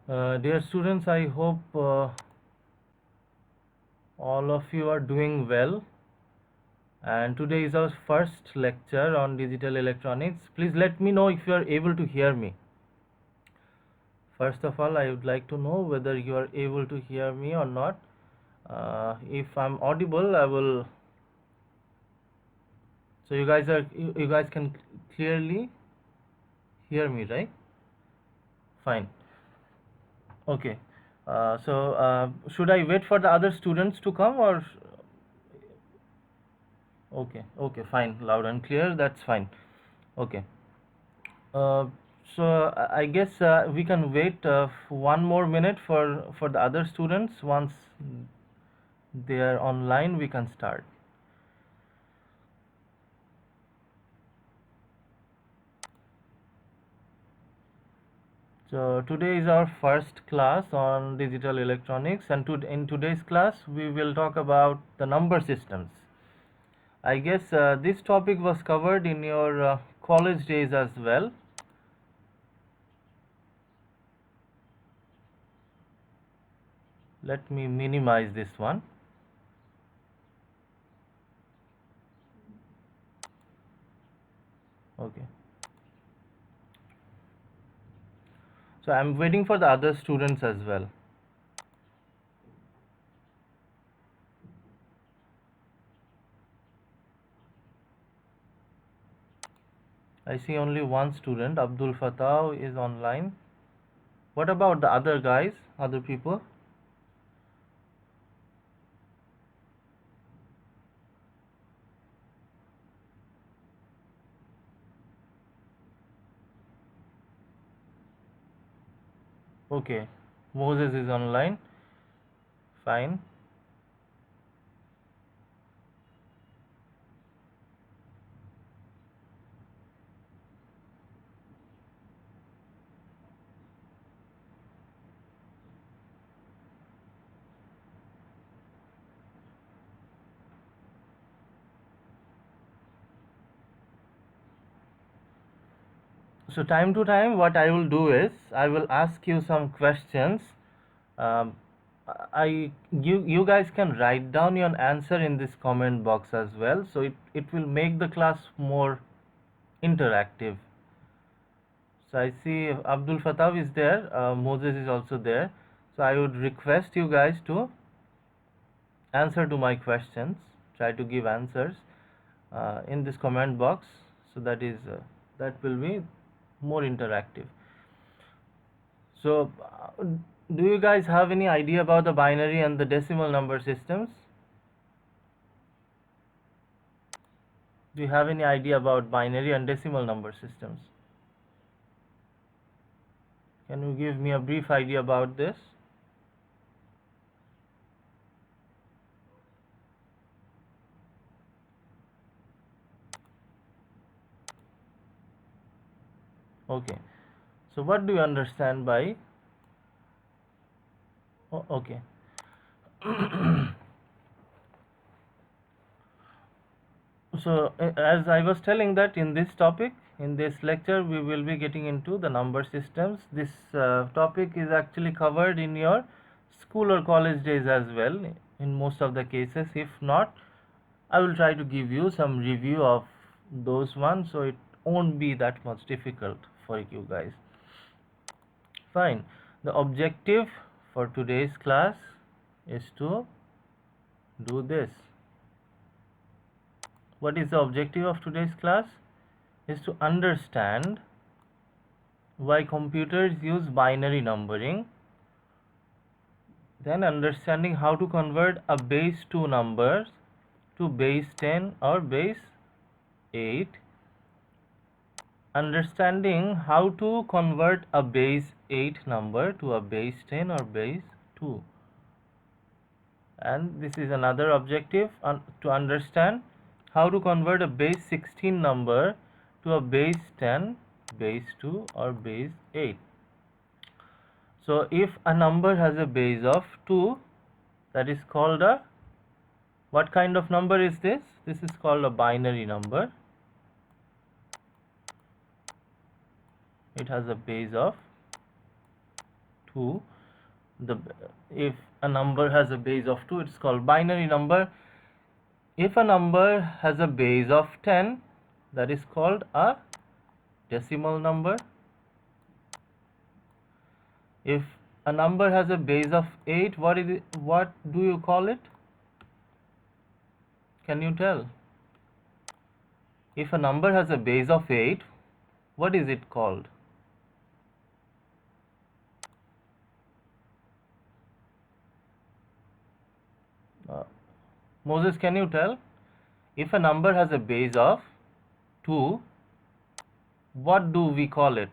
Dear students, I hope all of you are doing well. And today is our first lecture on digital electronics. Please let me know if you are able to hear me. First of all, I would like to know whether you are able to hear me or not. If I'm audible, I will. So you guys can clearly hear me, right? Fine. Okay. Should I wait for the other students to come or? Okay, okay, fine, loud and clear, that's fine. Okay. Uh, I guess we can wait 1 more minute for the other students. Once they are online, we can start. So today is our first class on digital electronics, and in today's class we will talk about the number systems. I guess this topic was covered in your college days as well. Let me minimize this one. Okay. So I'm waiting for the other students as well. I see only one student, Abdul Fatah, is online. What about the other guys, other people? Okay, Moses is online. Fine. So time to time, what I will do is I will ask you some questions. Um, you guys can write down your answer in this comment box as well. So it will make the class more interactive. So I see Abdul Fatah is there. Moses is also there. So I would request you guys to answer to my questions. Try to give answers in this comment box. So that will be more interactive. So, do you guys have any idea about the binary and the decimal number systems? Do you have any idea about binary and decimal number systems? Can you give me a brief idea about this? Okay. So, what do you understand by? Oh, okay. So, as I was telling that in this topic, in this lecture, we will be getting into the number systems. This topic is actually covered in your school or college days as well, in most of the cases. If not, I will try to give you some review of those ones, so it won't be that much difficult for you guys. Fine. The objective for today's class is to do this. What is the objective of today's class? Is to understand why computers use binary numbering, then understanding how to convert a base 2 number to base 10 or base 8, understanding how to convert a base 8 number to a base 10 or base 2, and this is another objective to understand how to convert a base 16 number to a base 10, base 2 or base 8. So if a number has a base of 2, that is called a, what kind of number is this? This is called a binary number. It has a base of 2, if a number has a base of 2, it's called binary number. If a number has a base of 10, that is called a decimal number. If a number has a base of 8, what do you call it? Can you tell? If a number has a base of 8, what is it called? Moses, can you tell? If a number has a base of 2, what do we call it?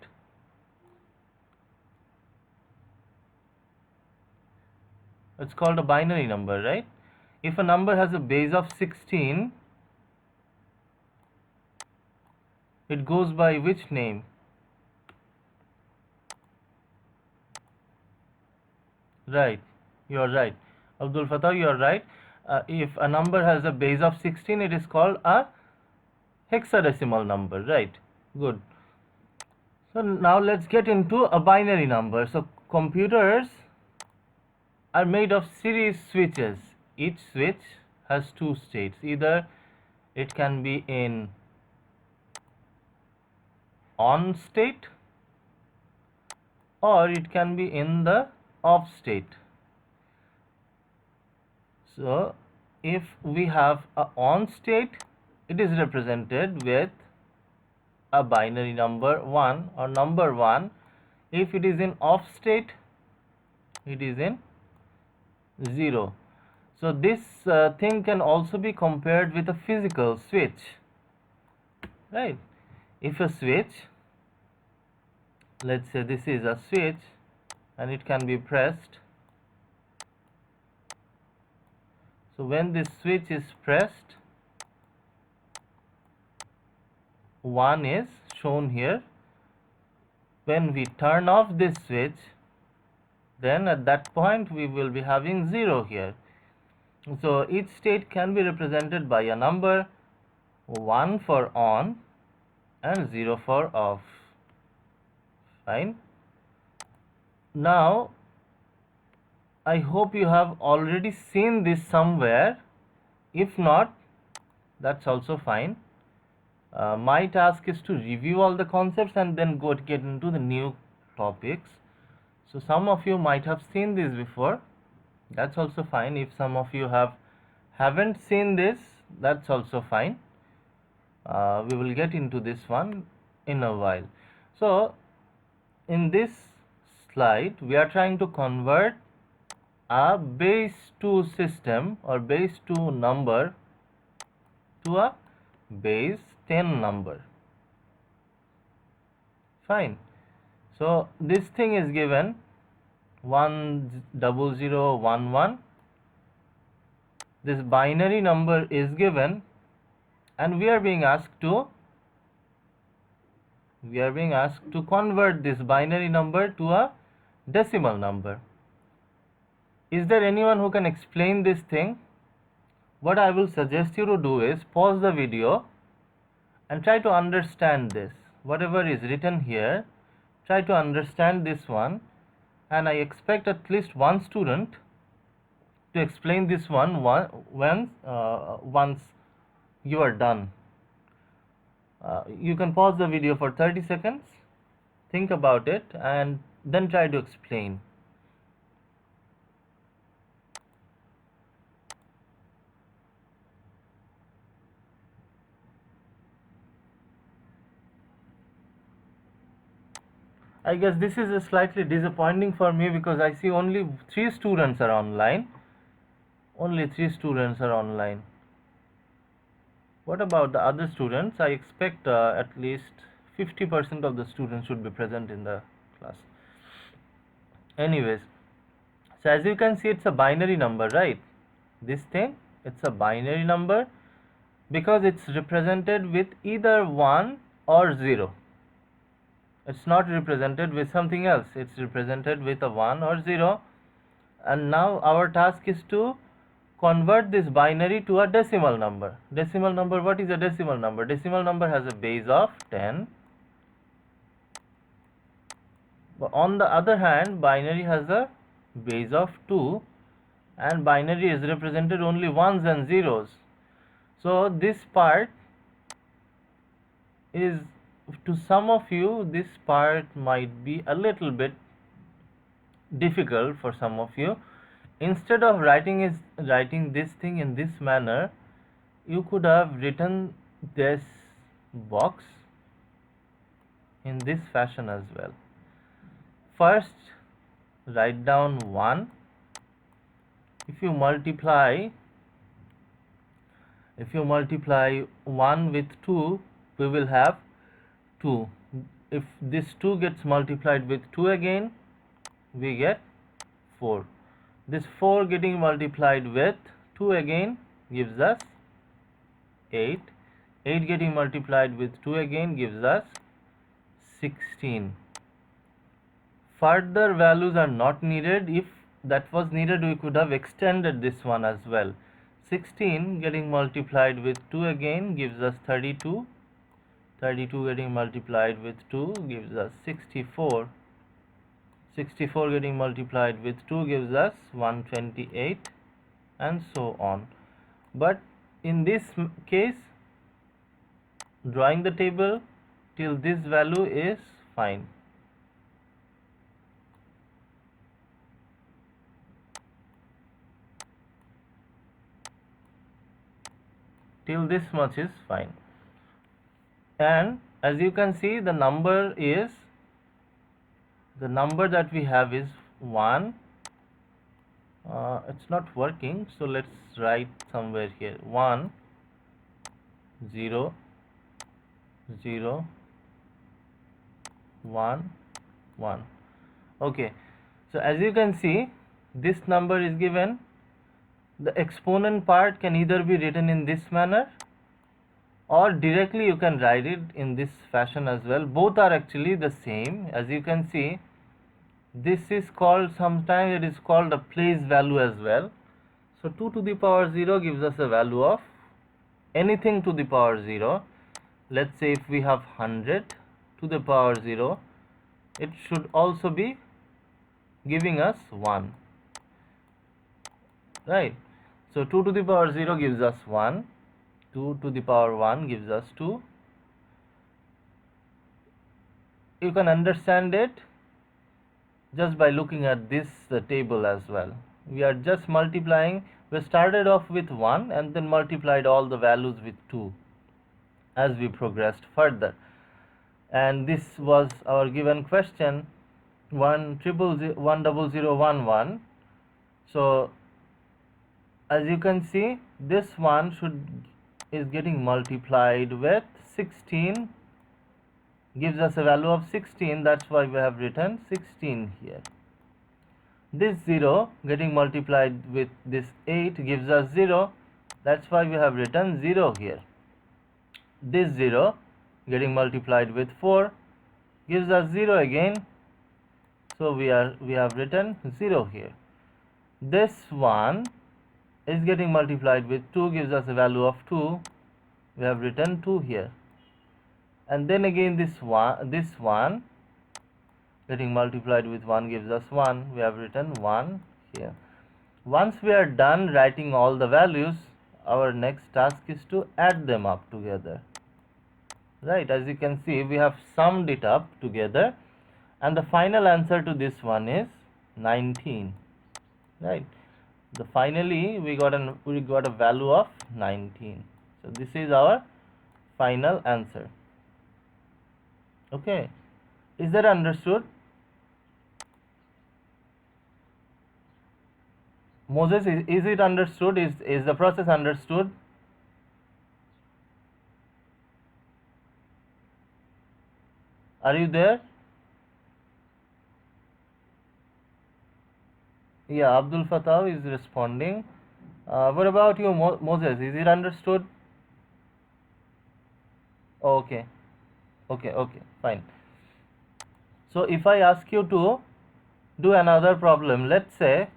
It's called a binary number, right? If a number has a base of 16, it goes by which name? Right, you are right. Abdul Fatah, you are right. If a number has a base of 16, it is called a hexadecimal number, right? Good. So now let's get into a binary number. So computers are made of series switches. Each switch has two states. Either it can be in on state or it can be in the off state. So if we have a on state, it is represented with a binary number 1 or number 1. If it is in off state, it is in 0. So this thing can also be compared with a physical switch, right? If a switch, let's say this is a switch and it can be pressed. So when this switch is pressed, 1 is shown here. When we turn off this switch, then at that point we will be having 0 here. So each state can be represented by a number, 1 for on and 0 for off. Fine. Now I hope you have already seen this somewhere. If not, that's also fine. My task is to review all the concepts and then get into the new topics. So some of you might have seen this before. That's also fine. If some of you haven't seen this, that's also fine. We will get into this one in a while. So in this slide, we are trying to convert a base 2 system or base 2 number to a base 10 number. Fine. So this thing is given 10011. This binary number is given and we are being asked to convert this binary number to a decimal number. Is there anyone who can explain this thing? What I will suggest you to do is pause the video and try to understand this. Whatever is written here, try to understand this one, and I expect at least one student to explain this one once you are done. You can pause the video for 30 seconds, think about it, and then try to explain. I guess this is slightly disappointing for me because I see only 3 students are online. Only 3 students are online. What about the other students? I expect at least 50% of the students should be present in the class. Anyways, so as you can see, it's a binary number, right? This thing, it's a binary number because it's represented with either 1 or 0. It's not represented with something else. It's represented with a 1 or 0. And now our task is to convert this binary to a decimal number. Decimal number, what is a decimal number? Decimal number has a base of 10. But on the other hand, binary has a base of 2, and binary is represented only ones and zeros. So this part is, to some of you, this part might be a little bit difficult for some of you. Instead of writing this thing in this manner, you could have written this box in this fashion as well. First, write down 1. If you multiply 1 with 2, we will have 2. If this 2 gets multiplied with 2 again, we get 4. This 4 getting multiplied with 2 again gives us 8. 8 getting multiplied with 2 again gives us 16. Further values are not needed. If that was needed, we could have extended this one as well. 16 getting multiplied with 2 again gives us 32. 32 getting multiplied with 2 gives us 64. 64 getting multiplied with 2 gives us 128, and so on. But in this case, drawing the table till this value is fine. Till this much is fine. And as you can see, the number that we have is 1. It's not working, so let's write somewhere here 1 0 0 1 1. Okay, so as you can see, this number is given. The exponent part can either be written in this manner, or directly you can write it in this fashion as well. Both are actually the same. As you can see, this is called, sometimes it is called a place value as well. So 2 to the power 0 gives us a value of anything to the power 0. Let's say if we have 100 to the power 0, it should also be giving us 1, right? So 2 to the power 0 gives us 1, 2 to the power 1 gives us 2. You can understand it just by looking at this table as well. We are just multiplying. We started off with 1 and then multiplied all the values with 2 as we progressed further. And this was our given question, 10011. So as you can see, this one is getting multiplied with 16, gives us a value of 16. That's why we have written 16 here. This 0 getting multiplied with this 8 gives us 0. That's why we have written 0 here. This 0 getting multiplied with 4 gives us 0 again. So we have written 0 here. This one is getting multiplied with 2, gives us a value of 2. We have written 2 here. And then again this one getting multiplied with 1 gives us 1. We have written 1 here. Once we are done writing all the values, our next task is to add them up together. Right, as you can see, we have summed it up together, and the final answer to this one is 19. Right. Finally we got a value of 19. So this is our final answer. Okay, is that understood? Moses, is it understood? Is the process understood? Are you there? Yeah, Abdul Fatah is responding. What about you, Moses? Is it understood? Okay, fine. So if I ask you to do another problem, let's say,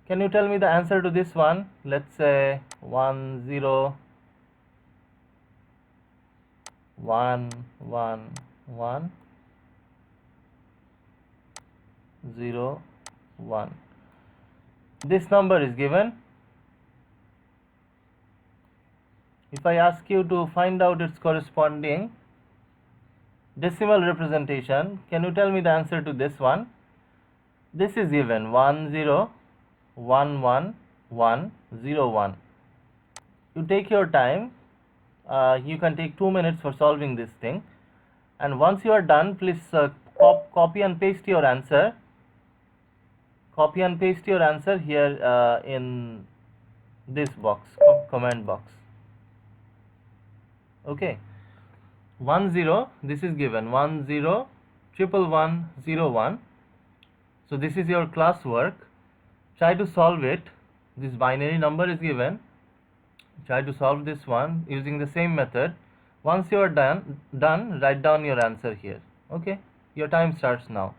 can you tell me the answer to this one? Let's say 1 0 1 1 1. 0 1. This number is given. If I ask you to find out its corresponding decimal representation, can you tell me the answer to this one? This is given 1011101. You take your time. You can take 2 minutes for solving this thing, and once you are done, please copy and paste your answer. Copy and paste your answer here in this box, comment box. Okay, 10, this is given 10111101. So this is your classwork. Try to solve it. This binary number is given. Try to solve this one using the same method. Once you are done, write down your answer here. Okay, your time starts now.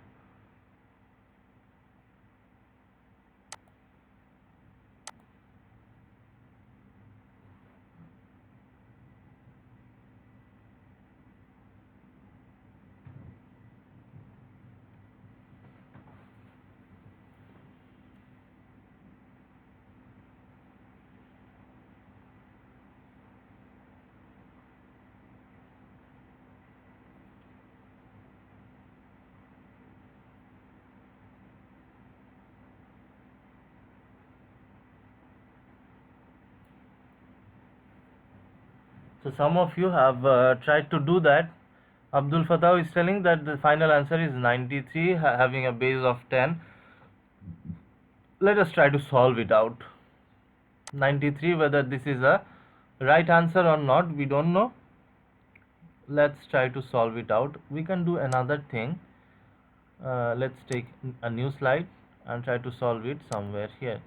So some of you have tried to do that. Abdul Fatah is telling that the final answer is 93, having a base of 10. Let us try to solve it out. 93, whether this is a right answer or not, we don't know. Let's try to solve it out. We can do another thing. Let's take a new slide and try to solve it somewhere here.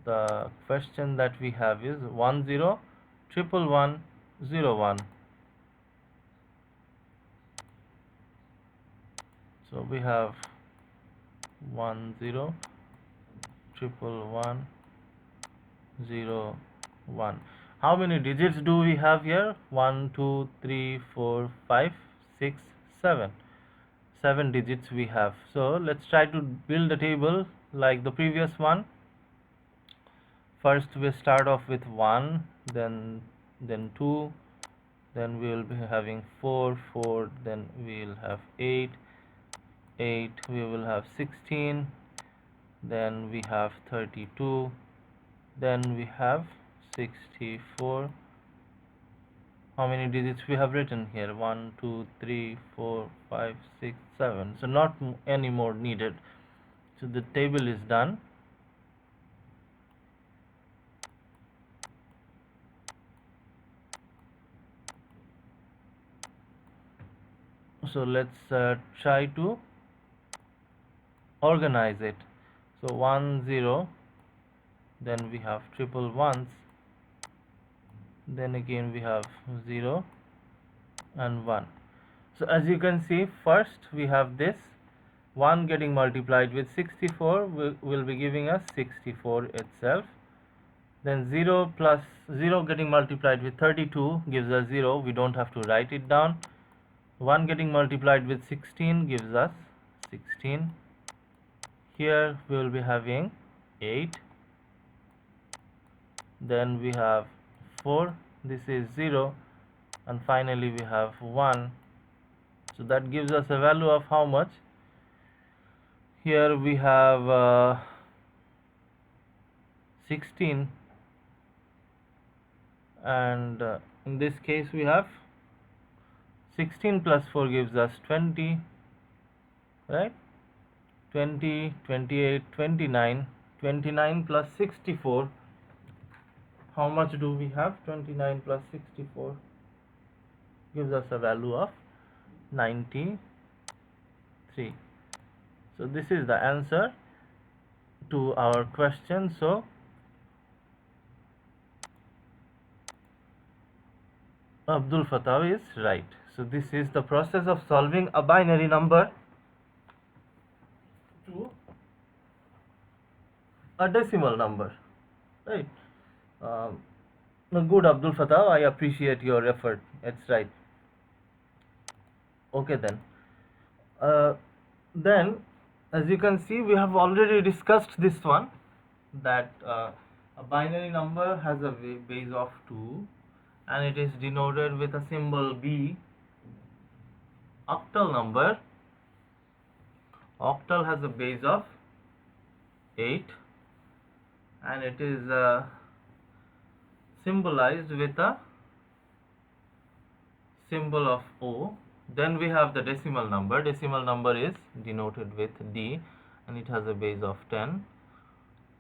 The question that we have is 10111101. So we have 10111101. How many digits do we have here? 1 2 3 4 5 6 7. 7 digits we have. So let's try to build a table like the previous one. First we start off with 1, then 2, then we will be having 4, then we will have 8, we will have 16, then we have 32, then we have 64. How many digits we have written here? 1 2 3 4 5 6 7. So not any more needed. So the table is done. So let's try to organize it. So 1 0, then we have triple ones, then again we have 0 and 1. So as you can see, first we have this 1 getting multiplied with 64 will be giving us 64 itself. Then 0 plus 0 getting multiplied with 32 gives us 0. We don't have to write it down. 1 getting multiplied with 16 gives us 16. Here we will be having 8. Then we have 4. This is 0. And finally we have 1. So that gives us a value of how much? Here we have 16. And in this case we have 16 plus 4 gives us 20, right? 20, 28, 29. 29 plus 64. How much do we have? 29 plus 64 gives us a value of 93. So this is the answer to our question. So Abdul Fatah is right. So this is the process of solving a binary number to a decimal number, right? Good, Abdul Fatah, I appreciate your effort. It's right. Okay then. Then, as you can see, we have already discussed this one, that a binary number has a base of 2 and it is denoted with a symbol B. Octal has a base of 8 and it is symbolized with a symbol of O. Then we have the decimal number. Decimal number is denoted with D and it has a base of 10.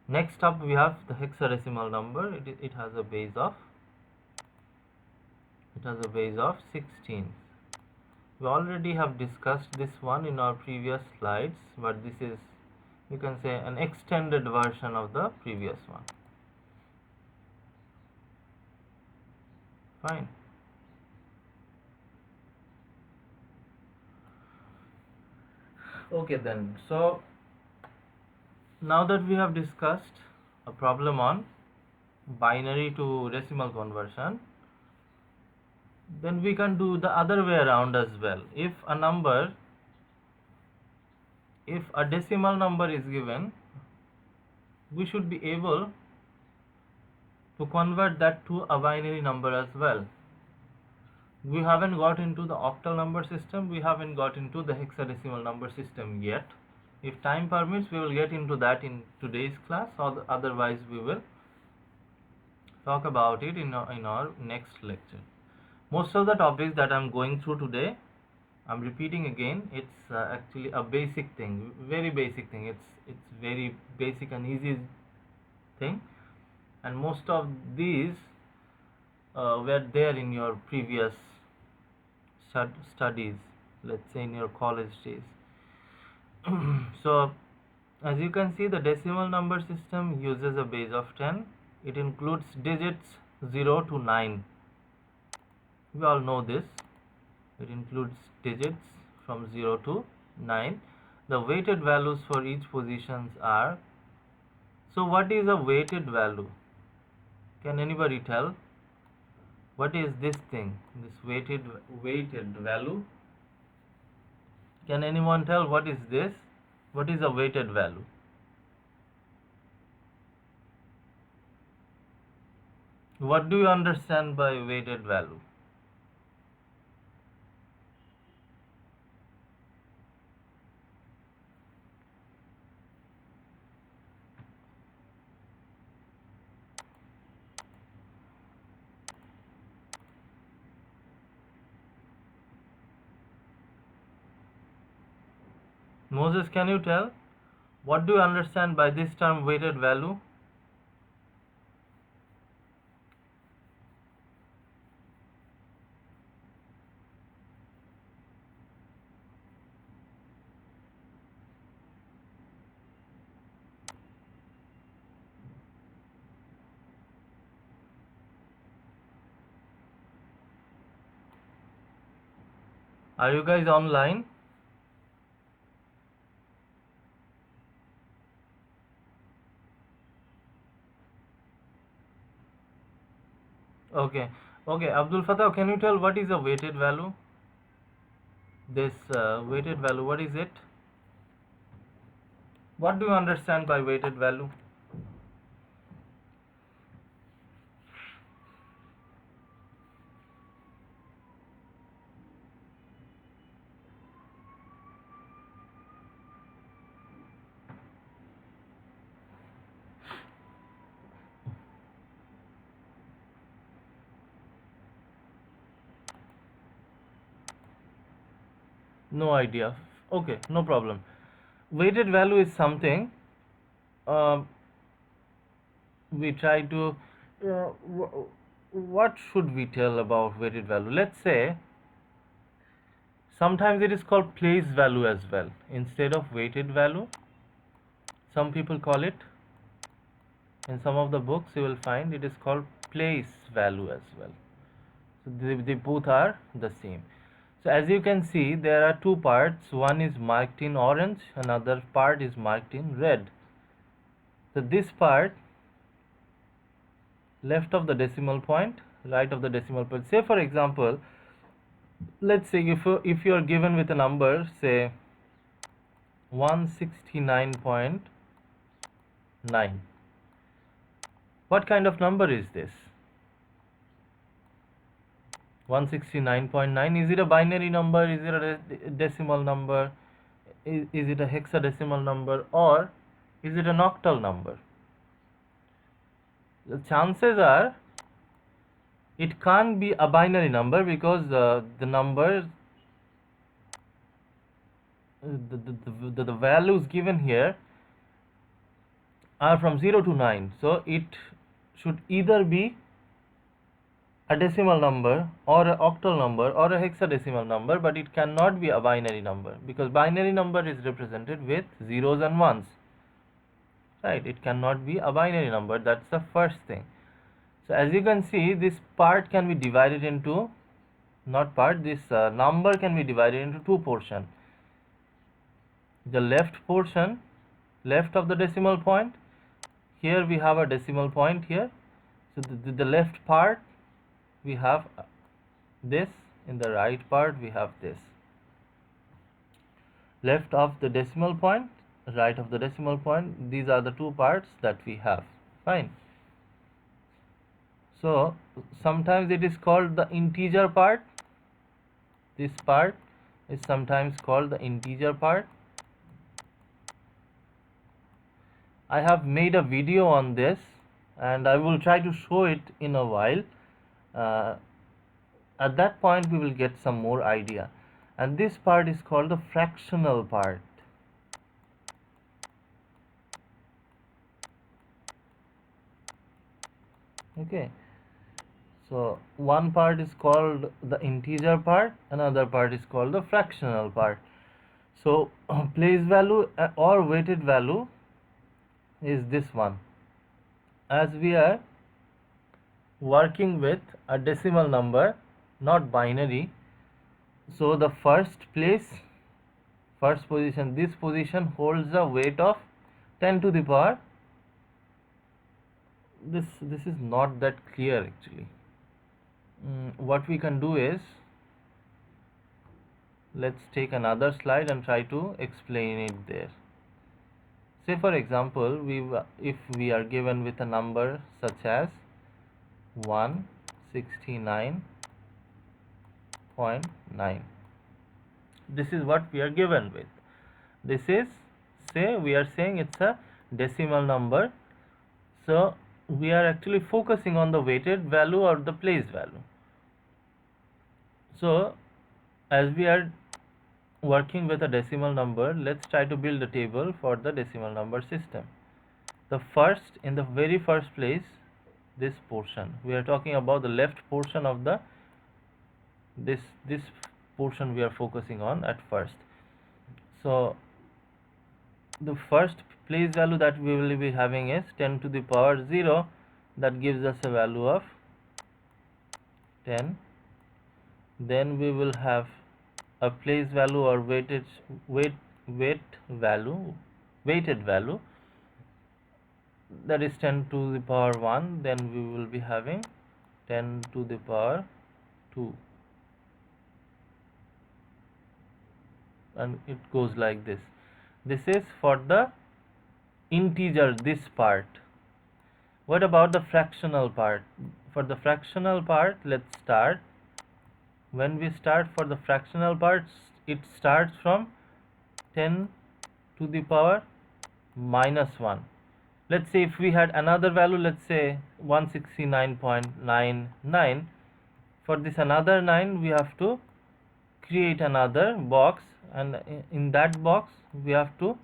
Next up we have the hexadecimal number. It has a base of 16. We already have discussed this one in our previous slides, but this is, you can say, an extended version of the previous one. Fine. Okay then, so now that we have discussed a problem on binary to decimal conversion, then we can do the other way around as well. If a decimal number is given, we should be able to convert that to a binary number as well. We haven't got into the octal number system, we haven't got into the hexadecimal number system yet. If time permits, we will get into that in today's class, or otherwise we will talk about it in our next lecture. Most of the topics that I'm going through today, I'm repeating again, it's actually a basic thing, very basic thing. It's very basic and easy thing, and most of these were there in your previous studies, let's say in your college days. So as you can see, the decimal number system uses a base of 10. It includes digits 0 to 9. We all know this. It includes digits from 0 to 9. The weighted values for each positions are. So what is a weighted value? Can anybody tell? What is this thing? This weighted value? Can anyone tell what is this? What is a weighted value? What do you understand by weighted value? Moses, can you tell? What do you understand by this term weighted value? Are you guys online? Okay. Okay, Abdul Fatah, can you tell what is a weighted value? This weighted value, what is it? What do you understand by weighted value? No idea. Okay, no problem. Weighted value is something uh, we try to. Uh, what should we tell about weighted value? Let's say sometimes it is called place value as well. Instead of weighted value, some people call it. In some of the books, you will find it is called place value as well. So they both are the same. So as you can see, there are two parts. One is marked in orange, another part is marked in red. So this part, left of the decimal point, right of the decimal point. Say for example, let's say if you are given with a number, say 169.9. What kind of number is this? 169.9, is it a binary number, is it a decimal number, is it a hexadecimal number, or is it an octal number? The chances are it can't be a binary number, because the numbers, the values given here are from 0 to 9, so it should either be a decimal number or an octal number or a hexadecimal number, but it cannot be a binary number, because binary number is represented with zeros and ones, right? It cannot be a binary number. That's the first thing. So as you can see, this part can be divided into, not part, this number can be divided into two portions. The left portion, left of the decimal point, here we have a decimal point here, so the left part we have this, in the right part we have this. Left of the decimal point, right of the decimal point, these are the two parts that we have. Fine. So sometimes it is called the integer part. This part is sometimes called the integer part. I have made a video on this and I will try to show it in a while. At that point we will get some more idea. And this part is called the fractional part. Okay, so one part is called the integer part, another part is called the fractional part. So place value or weighted value is this one. As we are working with a decimal number, not binary, so the first position, this position holds a weight of 10 to the power. This is not that clear actually. What we can do is, let's take another slide and try to explain it there. Say for example, if we are given with a number such as 169.9, this is what we are given with. This is, say we are saying it's a decimal number, so we are actually focusing on the weighted value or the place value. So as we are working with a decimal number, let's try to build a table for the decimal number system. The first, in the very first place, this portion, we are talking about the left portion of the this portion we are focusing on at first. So the first place value that we will be having is 10 to the power 0, that gives us a value of 10. Then we will have a place value or weighted value, that is 10 to the power 1. Then we will be having 10 to the power 2, and it goes like this. This is for the integer, this part. What about the fractional part? For the fractional part, let's start. When we start for the fractional parts, it starts from 10 to the power minus 1. Let's say if we had another value, let's say 169.99, for this another 9 we have to create another box, and in that box we have to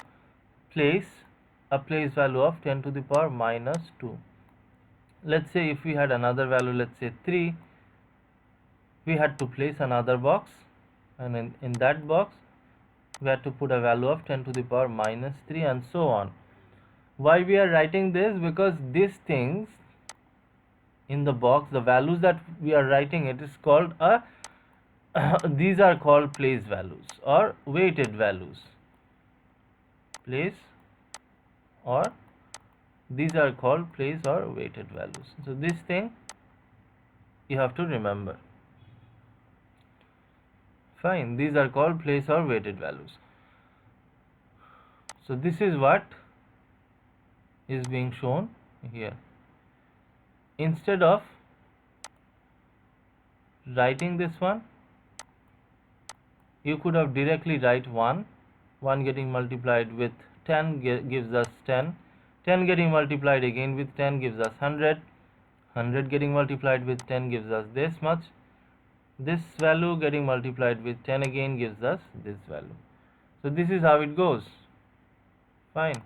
place a place value of 10 to the power minus 2. Let's say if we had another value, let's say 3, we had to place another box, and in that box we had to put a value of 10 to the power minus 3, and so on. Why we are writing this? Because these things in the box, the values that we are writing, it is called a these are called place values or weighted values. Place, or these are called place or weighted values. So this thing you have to remember. Fine, these are called place or weighted values. So this is what is being shown here. Instead of writing this one, you could have directly write 1. 1 getting multiplied with 10 gives us 10. 10 getting multiplied again with 10 gives us 100. 100 getting multiplied with 10 gives us this much. This value getting multiplied with 10 again gives us this value. So this is how it goes. Fine.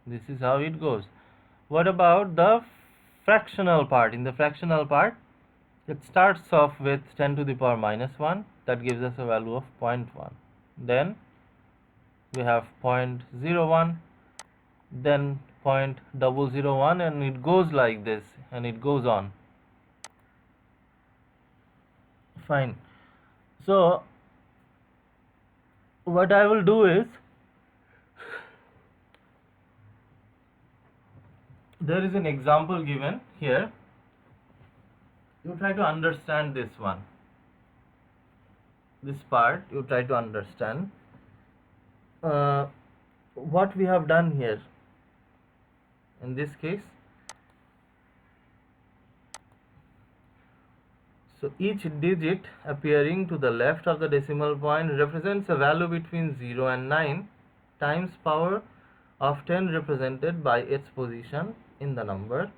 This is how it goes. What about the fractional part? In the fractional part, it starts off with 10 to the power minus 1. That gives us a value of 0.1. Then we have 0.01, then 0.001, and it goes like this, and it goes on. Fine. So what I will do is, there is an example given here. You try to understand this one. This part you try to understand what we have done here. In this case, so each digit appearing to the left of the decimal point represents a value between 0 and 9 times power of 10 represented by its position in the number.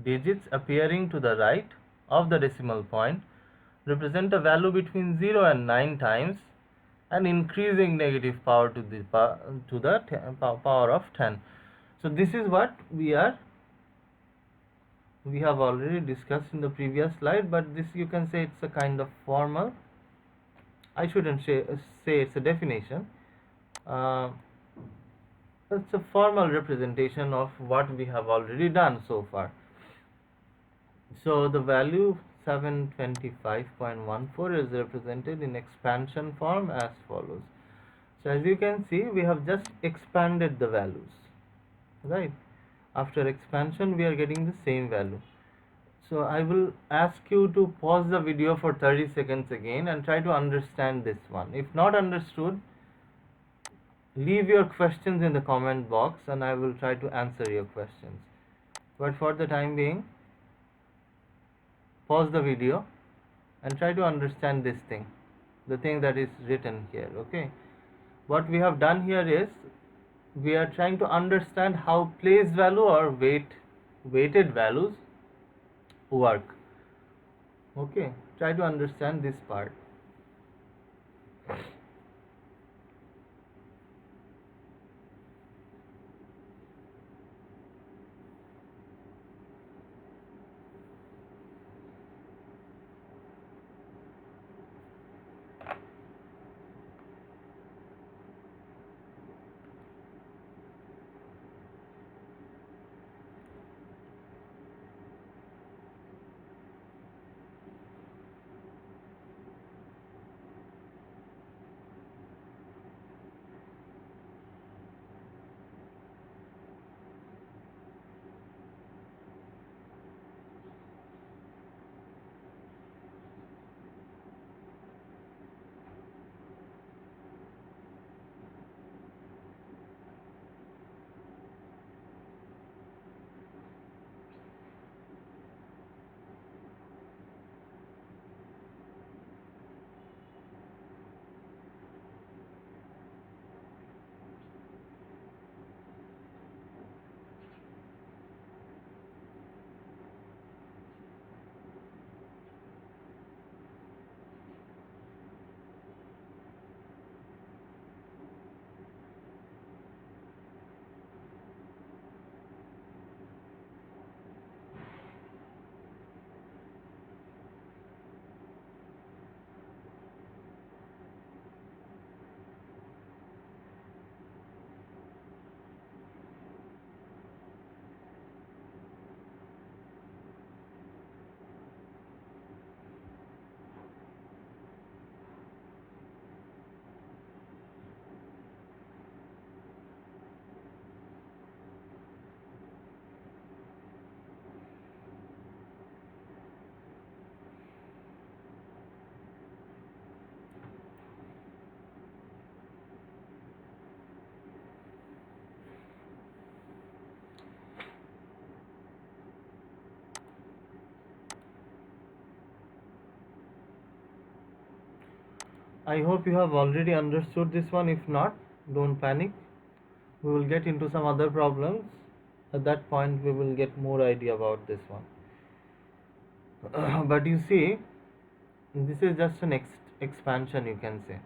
Digits appearing to the right of the decimal point represent a value between 0 and 9 times an increasing negative power to the power of 10. So this is what we have already discussed in the previous slide, but this you can say it's a kind of formal. I shouldn't say it's a definition. It's a formal representation of what we have already done so far. So the value 725.14 is represented in expansion form as follows. So as you can see, we have just expanded the values, right? After expansion, we are getting the same value. So I will ask you to pause the video for 30 seconds again and try to understand this one. If not understood, leave your questions in the comment box and I will try to answer your questions. But for the time being, pause the video and try to understand this thing, the thing that is written here. Okay, what we have done here is we are trying to understand how place value or weighted values work. Okay, try to understand this part. I hope you have already understood this one. If not, don't panic. We will get into some other problems. At that point, we will get more idea about this one. But you see, this is just an expansion, you can say.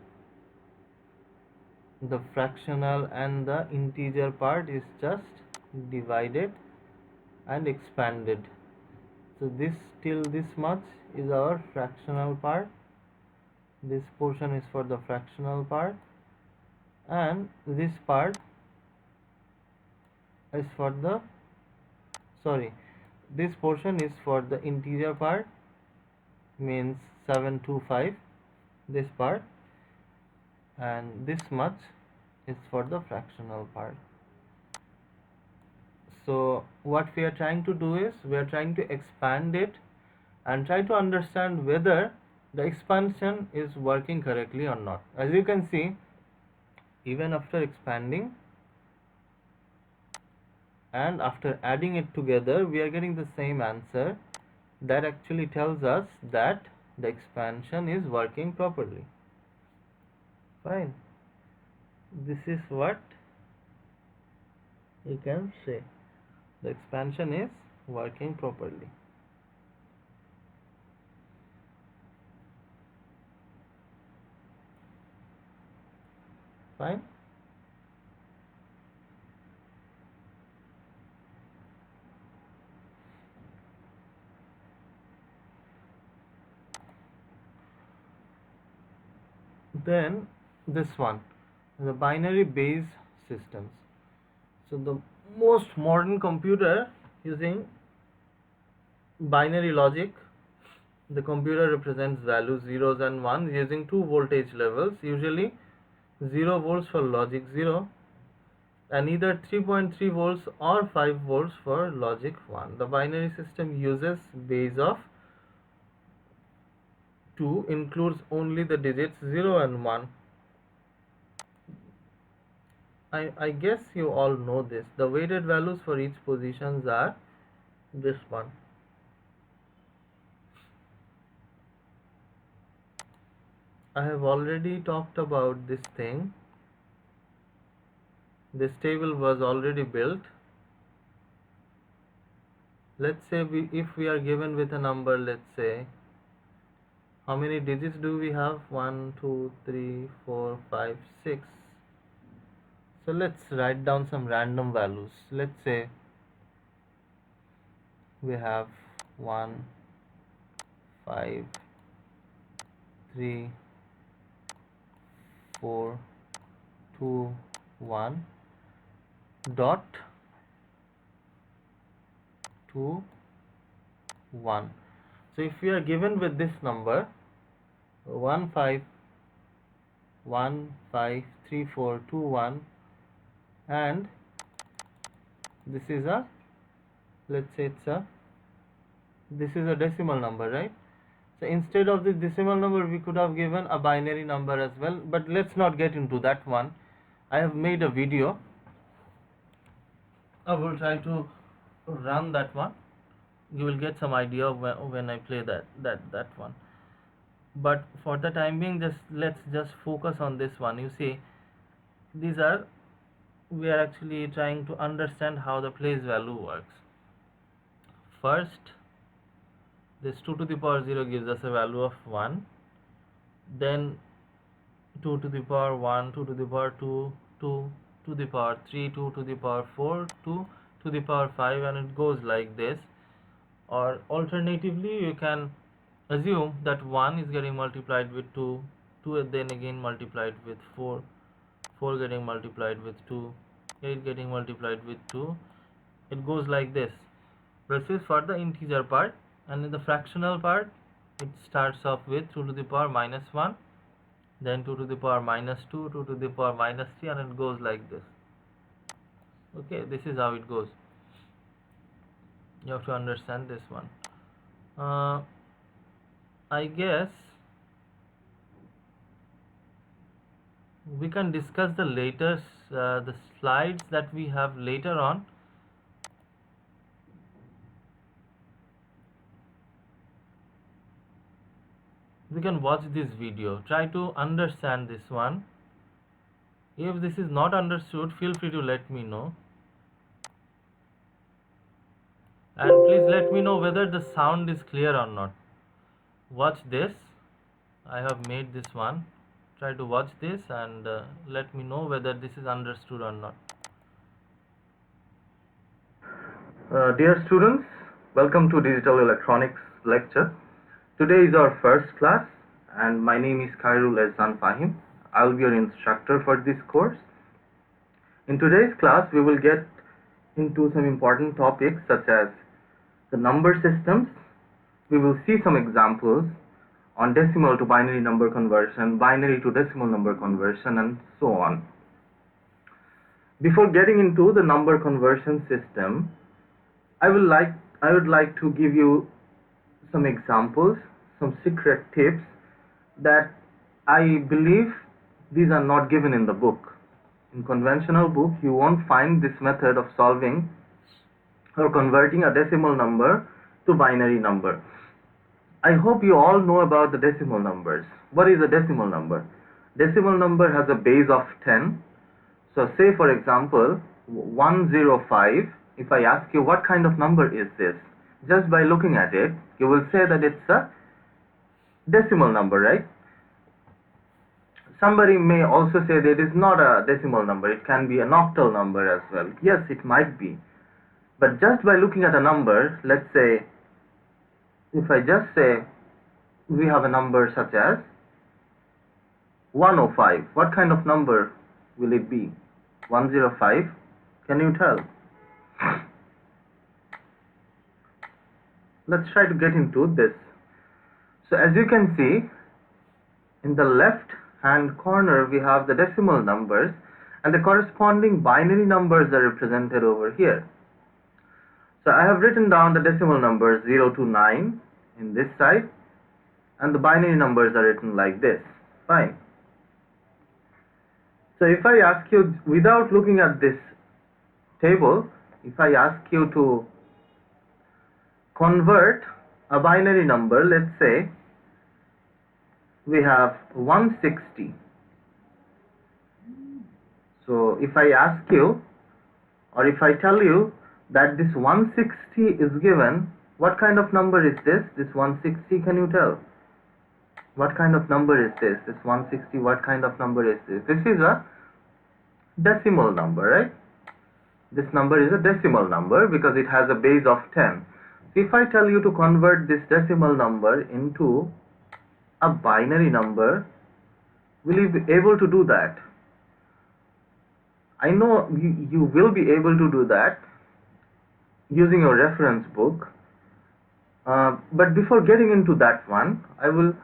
The fractional and the integer part is just divided and expanded. So this till this much is our fractional part. This portion is for the fractional part, and this part is for the this portion is for the integer part, means 725, this part, and this much is for the fractional part. So what we are trying to do is we are trying to expand it and try to understand whether the expansion is working correctly or not. As you can see, even after expanding and after adding it together, we are getting the same answer. That actually tells us that the expansion is working properly. Fine. This is what you can say. The expansion is working properly. Fine. Then this one, the binary base systems. So the most modern computer using binary logic. The computer represents values zeros and ones using two voltage levels, usually 0 volts for logic 0 and either 3.3 volts or 5 volts for logic 1. The binary system uses base of 2, includes only the digits 0 and 1. I guess you all know this. The weighted values for each positions are this one. I have already talked about this thing. This table was already built. Let's say if we are given with a number, let's say, how many digits do we have? 1, 2, 3, 4, 5, 6. So let's write down some random values. Let's say we have 1, 5, 3, 4, 2, 1 dot 2, 1. So if we are given with this number 1, 5, 1, 5, 3, 4, 2, 1, and this is a, let's say this is a decimal number, right? So instead of this decimal number, we could have given a binary number as well, but let's not get into that one. I have made a video. I will try to run that one. You will get some idea when I play that one. But for the time being, let's just focus on this one. You see, we are actually trying to understand how the place value works. First, this 2 to the power 0 gives us a value of 1. Then 2 to the power 1, 2 to the power 2, 2 to the power 3, 2 to the power 4, 2 to the power 5, and it goes like this. Or alternatively, you can assume that 1 is getting multiplied with 2, 2 then again multiplied with 4, 4 getting multiplied with 2, 8 getting multiplied with 2. It goes like this. This is for the integer part, and in the fractional part, it starts off with 2 to the power minus 1, then 2 to the power minus 2, 2 to the power minus 3, and it goes like this. Okay, this is how it goes. You have to understand this one. I guess we can discuss the slides that we have later on. You can watch this video. Try to understand this one. If this is not understood, feel free to let me know. And please let me know whether the sound is clear or not. Watch this. I have made this one. Try to watch this and let me know whether this is understood or not. Dear students, welcome to Digital Electronics lecture. Today is our first class and my name is Khairul Ehsan Fahim. I will be your instructor for this course. In today's class, we will get into some important topics such as the number systems. We will see some examples on decimal to binary number conversion, binary to decimal number conversion, and so on. Before getting into the number conversion system, I would like to give you some examples, some secret tips that I believe these are not given in the book. In conventional book, you won't find this method of solving or converting a decimal number to binary number. I hope you all know about the decimal numbers. What is a decimal number? Decimal number has a base of 10. So say for example 105. If I ask you what kind of number is this, just by looking at it, you will say that it's a decimal number, right? Somebody may also say that it is not a decimal number, it can be an octal number as well. Yes, it might be. But just by looking at a number, let's say, if I just say we have a number such as 105, what kind of number will it be? 105, can you tell? Let's try to get into this. So as you can see, in the left hand corner we have the decimal numbers and the corresponding binary numbers are represented over here. So I have written down the decimal numbers 0 to 9 in this side and the binary numbers are written like this. Fine. So if I ask you, without looking at this table, if I ask you to convert a binary number, let's say we have 160. So if I ask you, or if I tell you that this 160 is given, what kind of number is this? This 160, can you tell? What kind of number is this? This 160, what kind of number is this? This is a decimal number, right? This number is a decimal number because it has a base of 10. So if I tell you to convert this decimal number into a binary number, will you be able to do that? I know you will be able to do that using your reference book. But before getting into that one, I will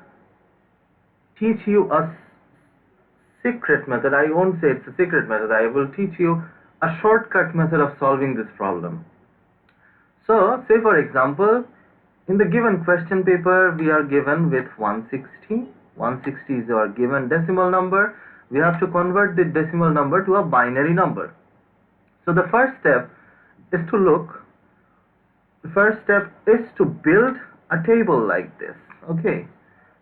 teach you a secret method. I won't say it's a secret method. I will teach you a shortcut method of solving this problem. So, say for example, in the given question paper, we are given with 160. 160 is our given decimal number. We have to convert the decimal number to a binary number. So the first step is to look. The first step is to build a table like this. Okay.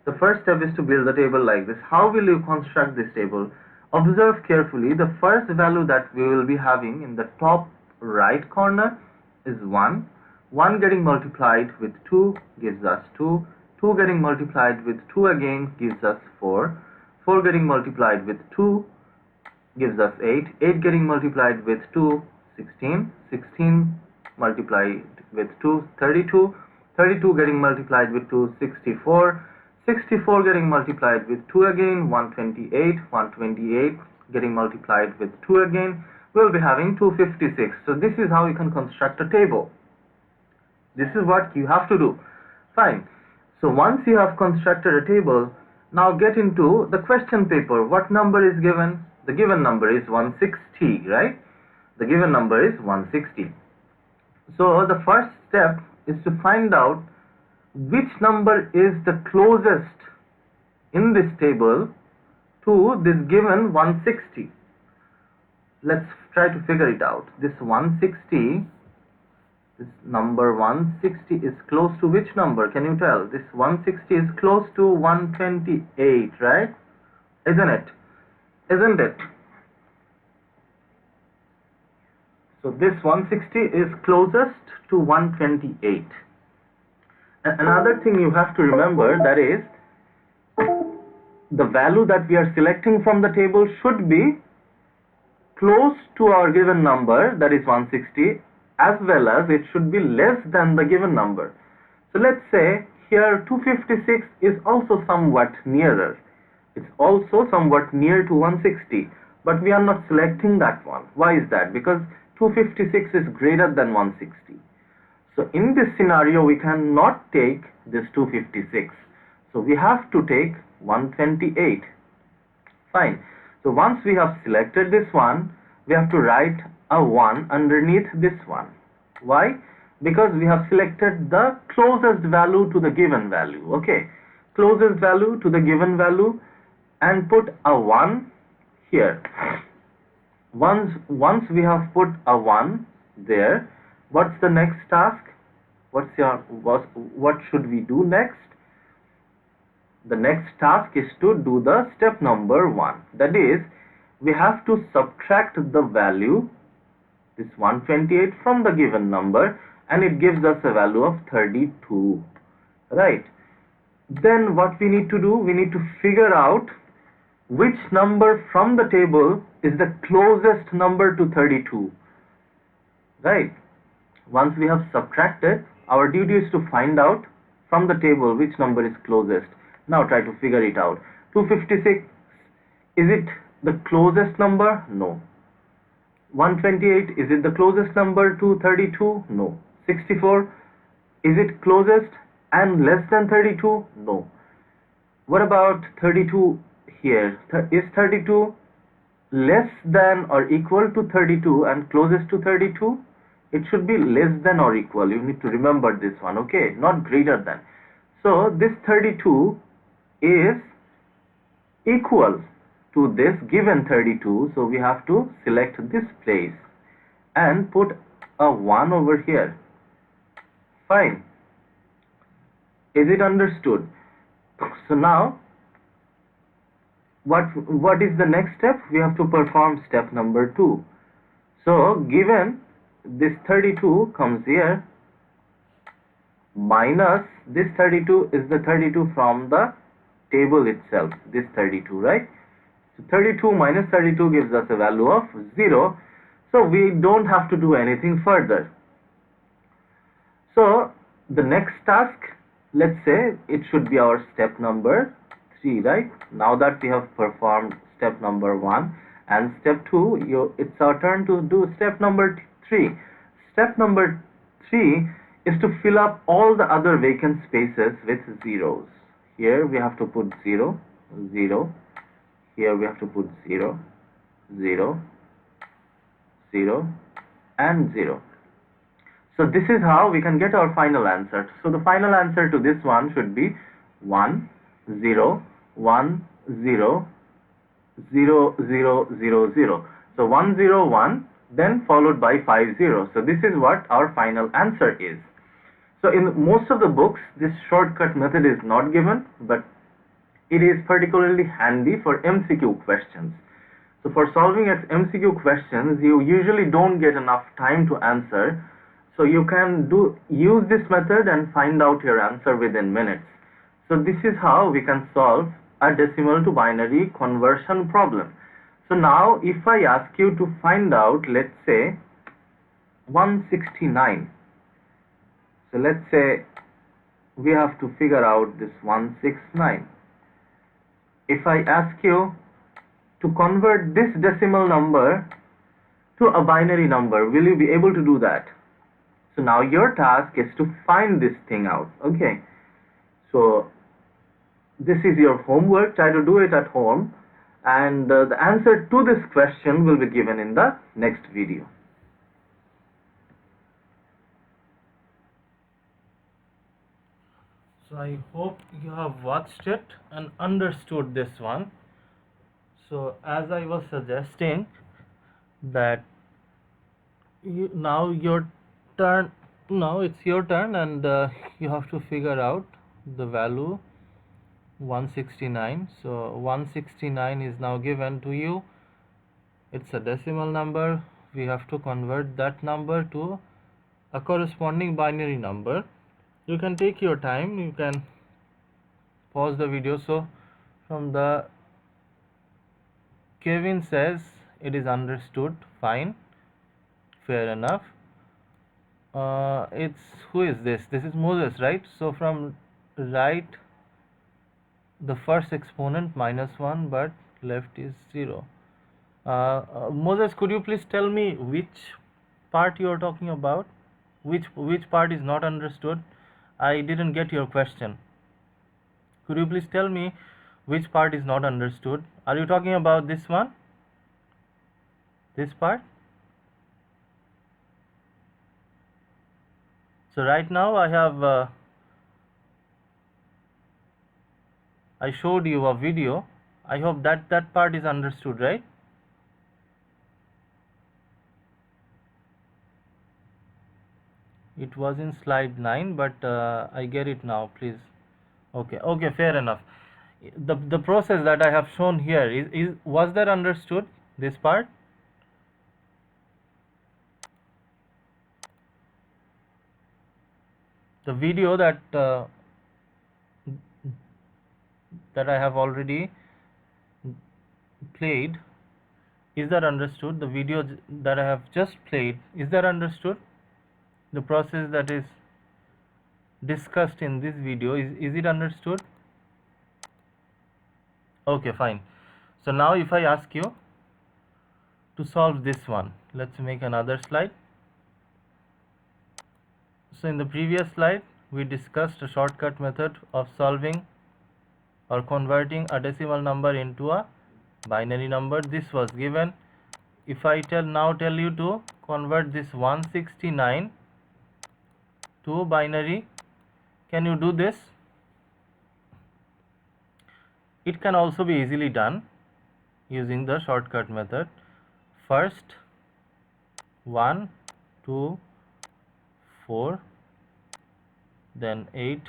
The first step is to build a table like this. How will you construct this table? Observe carefully. The first value that we will be having in the top right corner is 1. 1 getting multiplied with 2 gives us 2. 2 getting multiplied with 2 again gives us 4. 4 getting multiplied with 2 gives us 8. 8 getting multiplied with 2, 16. 16 multiplied with 2, 32. 32 getting multiplied with 2, 64. 64 getting multiplied with 2 again, 128. 128 getting multiplied with 2 again, we'll be having 256. So this is how you can construct a table. This is what you have to do. Fine. So once you have constructed a table, now get into the question paper. What number is given? The given number is 160, right? The given number is 160. So the first step is to find out which number is the closest in this table to this given 160. Let's try to figure it out. This 160 This number 160 is close to which number? Can you tell? This 160 is close to 128, right? Isn't it? Isn't it? So this 160 is closest to 128. And another thing you have to remember, that is, the value that we are selecting from the table should be close to our given number, that is 160, as well as it should be less than the given number. So let's say here 256 is also somewhat nearer. It's also somewhat near to 160, but we are not selecting that one. Why is that? Because 256 is greater than 160. So in this scenario, we cannot take this 256. So we have to take 128. Fine. So once we have selected this one, we have to write a 1 underneath this one. Why? Because we have selected the closest value to the given value. Okay. Closest value to the given value, and put a 1 here. Once we have put a 1 there, what's the next task? What should we do next? The next task is to do the step number 1. That is, we have to subtract the value, this 128, from the given number, and it gives us a value of 32. Right? Then what we need to do? We need to figure out which number from the table is the closest number to 32. Right? Once we have subtracted, our duty is to find out from the table which number is closest. Now try to figure it out. 256, is it the closest number? No. 128, is it the closest number to 32? No. 64, is it closest and less than 32? No. What about 32 here? Is 32 less than or equal to 32 and closest to 32? It should be less than or equal. You need to remember this one, okay? Not greater than. So this 32 is equal to this given 32. So we have to select this place and put a 1 over here. Fine. Is it understood? So now, what is the next step? We have to perform step number 2. So given this 32 comes here, minus this 32 is the 32 from the table itself, this 32, right? So 32 minus 32 gives us a value of 0. So we don't have to do anything further. So the next task, let's say it should be our step number 3, right? Now that we have performed step number 1 and step 2, it's our turn to do step number 3. Step number 3 is to fill up all the other vacant spaces with zeros. Here we have to put 0, 0. Here we have to put 0, 0, 0, and 0. So this is how we can get our final answer. So the final answer to this one should be 1, 0, 1, 0, 0, 0, 0, 0. So 1, 0, 1, then followed by 5 zeros. So this is what our final answer is. So in most of the books, this shortcut method is not given, but it is particularly handy for MCQ questions. So for solving MCQ questions, you usually don't get enough time to answer. So you can use this method and find out your answer within minutes. So this is how we can solve a decimal to binary conversion problem. So now if I ask you to find out, let's say 169. So let's say we have to figure out this 169. If I ask you to convert this decimal number to a binary number, will you be able to do that? So now your task is to find this thing out. Okay. So this is your homework. Try to do it at home. And the answer to this question will be given in the next video. So I hope you have watched it and understood this one. So as I was suggesting that now your turn Now it's your turn, and you have to figure out the value 169. So 169 is now given to you. It's a decimal number. We have to convert that number to a corresponding binary number. You can take your time, you can pause the video. So from the Kevin says it is understood, fine, fair enough. It's who is this? This is Moses, right? So from right, the first exponent -1, but left is 0. Moses, could you please tell me which part you are talking about? Which part is not understood? I didn't get your question. Could you please tell me which part is not understood? Are you talking about this one? This part? So right now I showed you a video. I hope that part is understood, right? It was in slide 9, but I get it now, please. Okay, fair enough. The process that I have shown here is was that understood, this part? The video that that I have already played, is that understood? The video that I have just played, is that understood? The process that is discussed in this video, is it understood? Okay, fine. So now if I ask you to solve this one, let's make another slide. So in the previous slide we discussed a shortcut method of solving or converting a decimal number into a binary number. This was given. If I now tell you to convert this 169 to binary, can you do this? It can also be easily done using the shortcut method. First 1, 2, 4, then 8,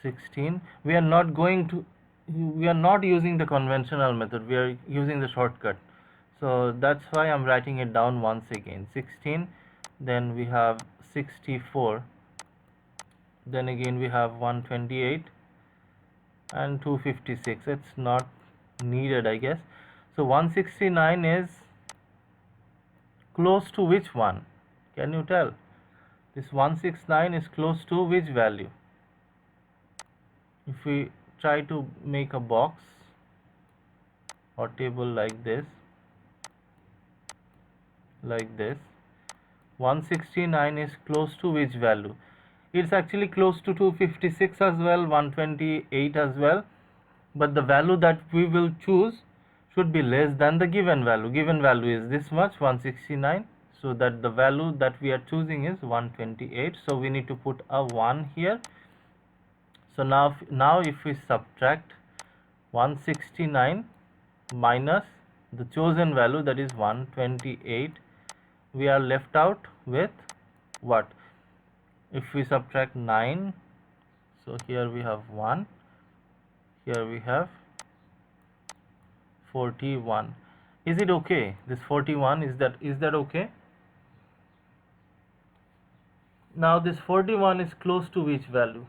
16. We are not using the conventional method, we are using the shortcut. So that's why I'm writing it down once again. 16, then we have 64, then again we have 128 and 256. It's not needed, I guess. So 169 is close to which one? Can you tell? This 169 is close to which value? If we try to make a box or table like this, 169 is close to which value? It's actually close to 256 as well, 128 as well, but the value that we will choose should be less than the given value. Given value is this much, 169, so that the value that we are choosing is 128. So we need to put a 1 here. So now if we subtract 169 minus the chosen value, that is 128, we are left out with what? If we subtract 9, so here we have 1, here we have 41. Is it okay? This 41, is that okay? Now this 41 is close to which value?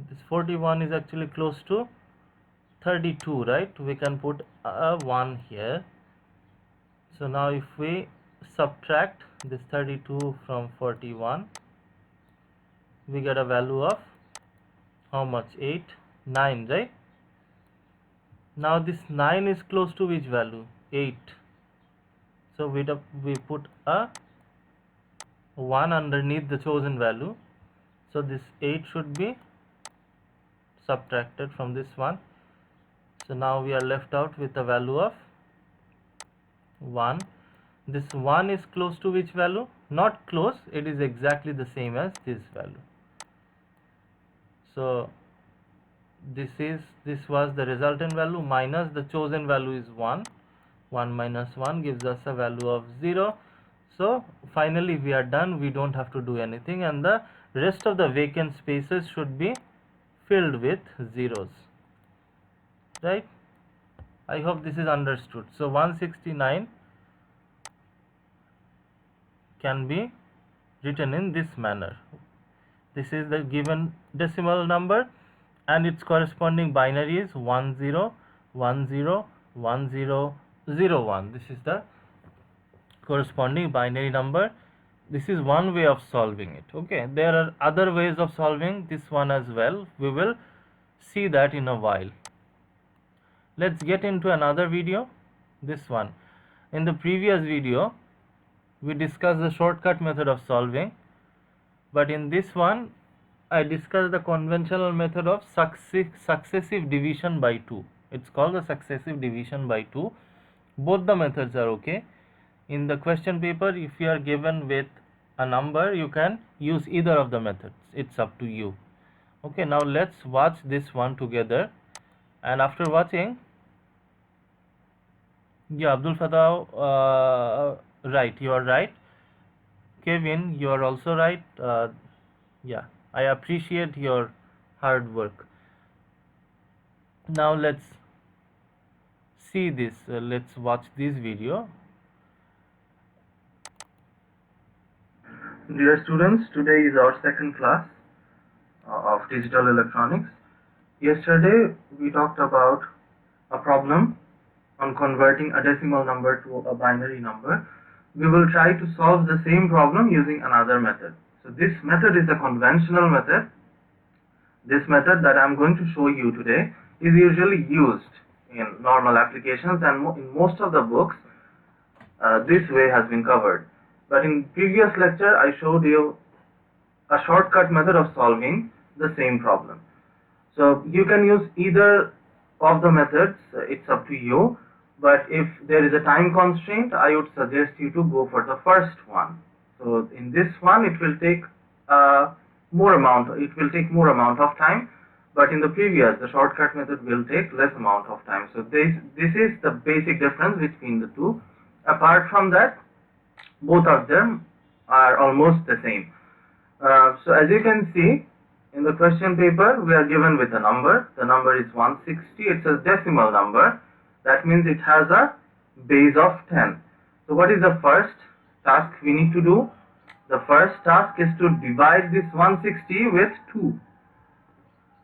This 41 is actually close to 32, right? We can put a 1 here. So now if we subtract this 32 from 41, we get a value of how much? 8, 9, right? Now this 9 is close to which value? 8. So we put a 1 underneath the chosen value. So this 8 should be subtracted from this one. So now we are left out with a value of 1. This 1 is close to which value? Not close, it is exactly the same as this value. So this was the resultant value minus the chosen value is 1. 1 minus 1 gives us a value of 0. So finally we are done, we don't have to do anything, and the rest of the vacant spaces should be filled with zeros, right? I hope this is understood. So 169 can be written in this manner. This is the given decimal number, and its corresponding binary is 10101001. This is the corresponding binary number. This is one way of solving it. Okay, there are other ways of solving this one as well. We will see that in a while. Let's get into another video, this one. In the previous video we discussed the shortcut method of solving, but in this one I discussed the conventional method of successive division by 2. It's called the successive division by 2. Both the methods are okay. In the question paper, if you are given with a number, you can use either of the methods. It's up to you. Okay, now let's watch this one together, and after watching, yeah, Abdul Fatah, right, you are right. Kevin, you are also right. Yeah, I appreciate your hard work. Now let's see this. Let's watch this video. Dear students, today is our second class of digital electronics. Yesterday we talked about a problem on converting a decimal number to a binary number. We will try to solve the same problem using another method. So this method is a conventional method. This method that I am going to show you today is usually used in normal applications, and in most of the books this way has been covered. But in previous lecture I showed you a shortcut method of solving the same problem. So you can use either of the methods, it's up to you. But if there is a time constraint, I would suggest you to go for the first one. So in this one, it will take more amount of time. But in the previous, the shortcut method will take less amount of time. So this is the basic difference between the two. Apart from that, both of them are almost the same. So as you can see, in the question paper, we are given with a number. The number is 160. It's a decimal number. That means it has a base of 10. So what is the first task we need to do? The first task is to divide this 160 with 2.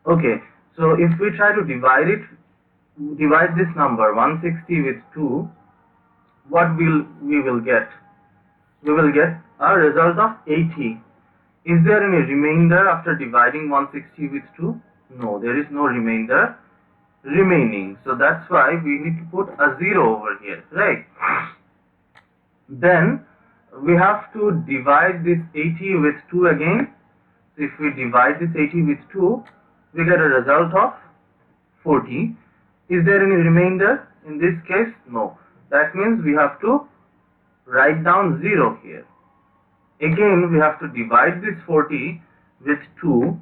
Okay, so if we try to divide this number 160 with 2, what we will get? We will get a result of 80. Is there any remainder after dividing 160 with 2? No, there is no remainder remaining. So that's why we need to put a 0 over here, right? Then we have to divide this 80 with 2 again. So if we divide this 80 with 2, we get a result of 40. Is there any remainder in this case? No. That means we have to write down 0 here. Again, we have to divide this 40 with 2.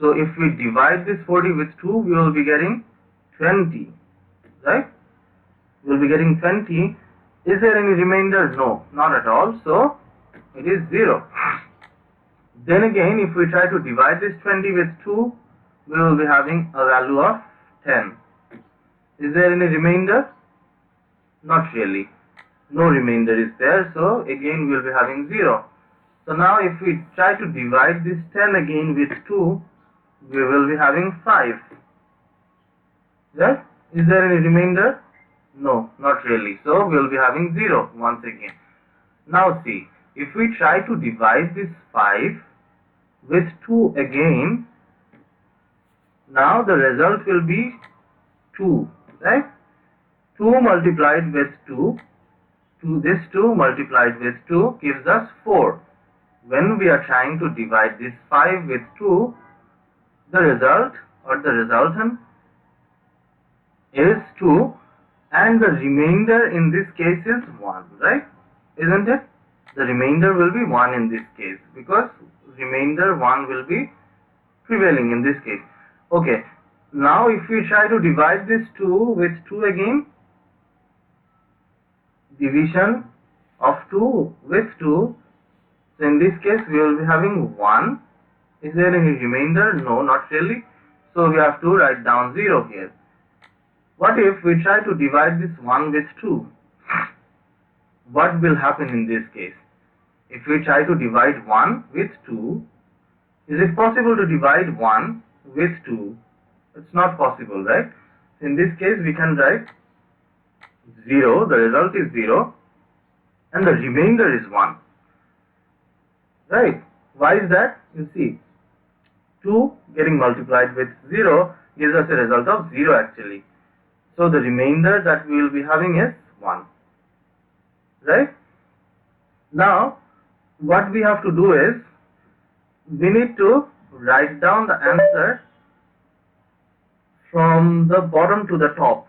So if we divide this 40 with 2, we will be getting 20, right? We will be getting 20. Is there any remainder? No, not at all. So it is 0. Then again, if we try to divide this 20 with 2, we will be having a value of 10. Is there any remainder? Not really. No remainder is there. So again, we will be having 0. So now if we try to divide this 10 again with 2, we will be having 5. Right? Is there any remainder? No, not really. So we will be having 0 once again. Now see, if we try to divide this 5 with 2 again, now the result will be 2, right? 2 multiplied with 2, this 2 multiplied with 2 gives us 4. When we are trying to divide this 5 with 2, the result or the resultant is 2, and the remainder in this case is 1, right? Isn't it? The remainder will be 1 in this case, because remainder 1 will be prevailing in this case. Okay, now if we try to divide this 2 with 2 again, division of 2 with 2. So in this case we will be having 1. Is there any remainder? No, not really. So we have to write down 0 here. What if we try to divide this 1 with 2? What will happen in this case? If we try to divide 1 with 2, is it possible to divide 1 with 2? It's not possible, right? In this case we can write 0, the result is 0, and the remainder is 1. Right? Why is that? You see, 2 getting multiplied with 0 gives us a result of 0 actually. So the remainder that we will be having is 1. Right? Now, what we have to do is, we need to write down the answer from the bottom to the top.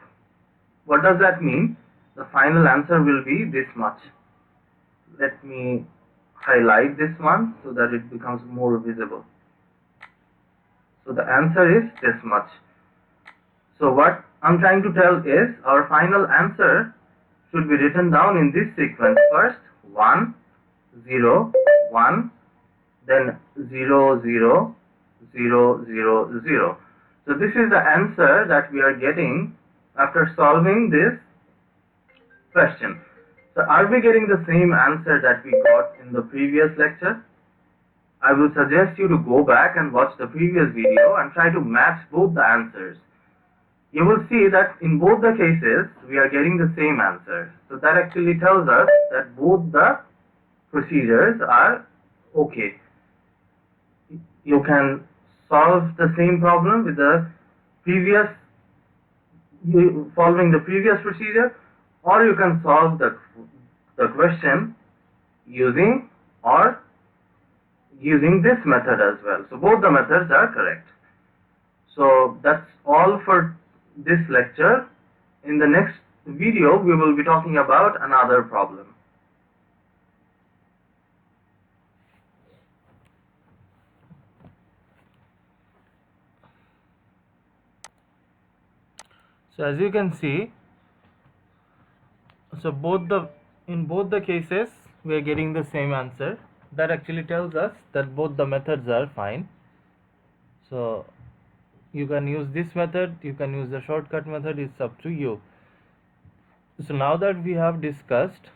What does that mean? The final answer will be this much. Let me highlight this one so that it becomes more visible. So the answer is this much. So what I'm trying to tell is, our final answer should be written down in this sequence. First 1, 0, 1, then 0, 0, 0, 0, 0. So this is the answer that we are getting after solving this question. So are we getting the same answer that we got in the previous lecture? I will suggest you to go back and watch the previous video and try to match both the answers. You will see that in both the cases we are getting the same answer. So that actually tells us that both the procedures are okay. You can solve the same problem with the previous, following the previous procedure, or you can solve the question using this method as well. So both the methods are correct. So that's all for this lecture. In the next video we will be talking about another problem. So as you can see, so in both the cases we are getting the same answer. That actually tells us that both the methods are fine. So you can use this method, you can use the shortcut method, it's up to you. So now that we have discussed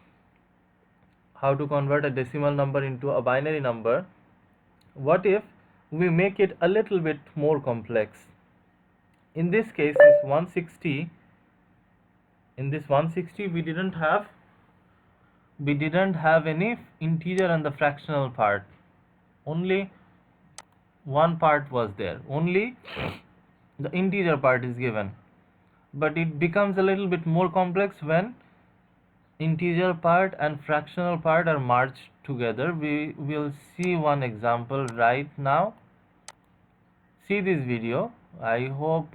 how to convert a decimal number into a binary number, what if we make it a little bit more complex? In this case is 160. In this 160 we didn't have any integer and the fractional part. Only one part was there, only the integer part is given. But it becomes a little bit more complex when integer part and fractional part are merged together. We will see one example right now. See this video. I hope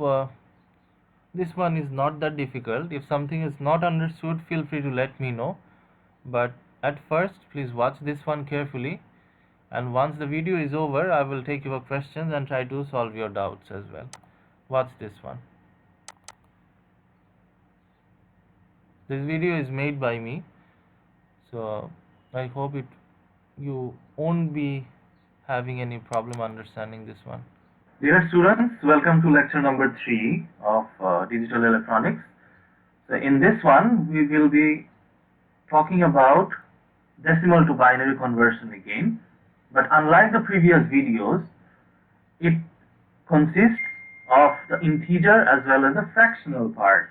this one is not that difficult. If something is not understood, feel free to let me know. But at first, please watch this one carefully. And once the video is over, I will take your questions and try to solve your doubts as well. Watch this one. This video is made by me, so I hope you won't be having any problem understanding this one. Dear students, welcome to lecture number 3 of digital electronics. So in this one we will be talking about decimal to binary conversion again, but unlike the previous videos, it consists of the integer as well as the fractional part.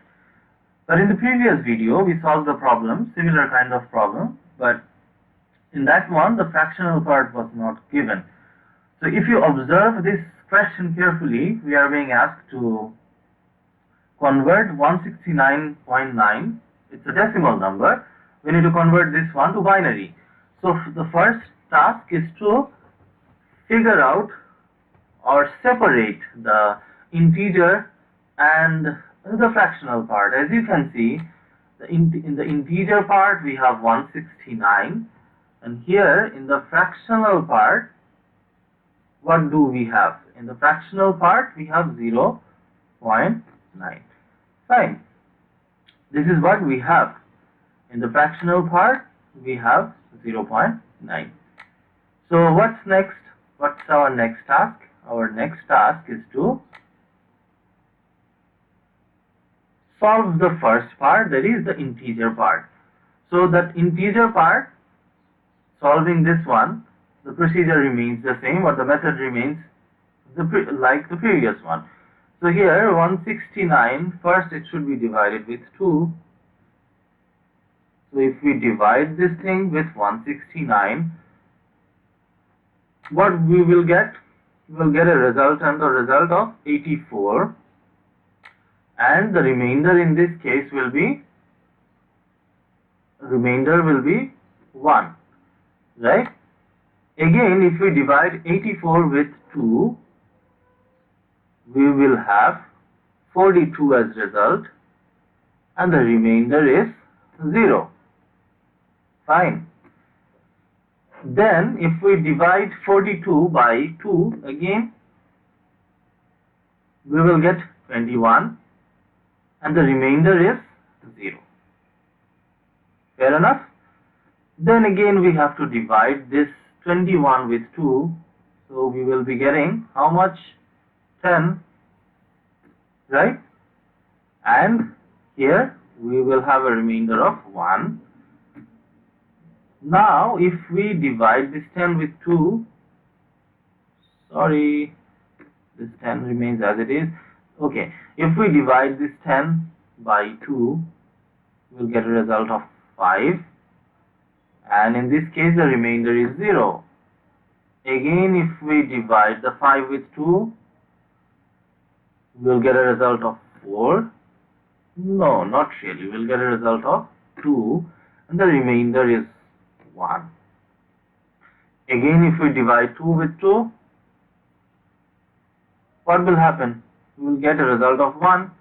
But in the previous video we solved the problem, similar kind of problem, but in that one the fractional part was not given. So if you observe this question carefully, we are being asked to convert 169.9, it's a decimal number, we need to convert this one to binary. So the first task is to figure out or separate the integer and the fractional part. As you can see, in the integer part we have 169, and here in the fractional part, what do we have? In the fractional part we have 0.9. Fine. This is what we have. In the fractional part we have 0.9. So what's next? What's our next task? Our next task is to solve the first part, that is the integer part. So that integer part, solving this one, the procedure remains the same, or the method remains like the previous one. So here 169, first it should be divided with 2. So if we divide this thing with 169, what we will get? We will get a result, and the result of 84, and the remainder in this case will be 1, right? Again, if we divide 84 with 2, we will have 42 as result, and the remainder is 0. Fine. Then if we divide 42 by 2, again we will get 21, and the remainder is 0. Fair enough? Then again we have to divide this 21 with 2, so we will be getting how much? 10, right? And here we will have a remainder of 1. Now if we divide this 10 with 2, sorry, this 10 remains as it is. Okay, if we divide this 10 by 2, we'll get a result of 5, and in this case the remainder is 0. Again, if we divide the 5 with 2, we'll get a result of 4. No, not really. We'll get a result of 2, and the remainder is 1. Again, if we divide 2 with 2, what will happen? We will get a result of 1,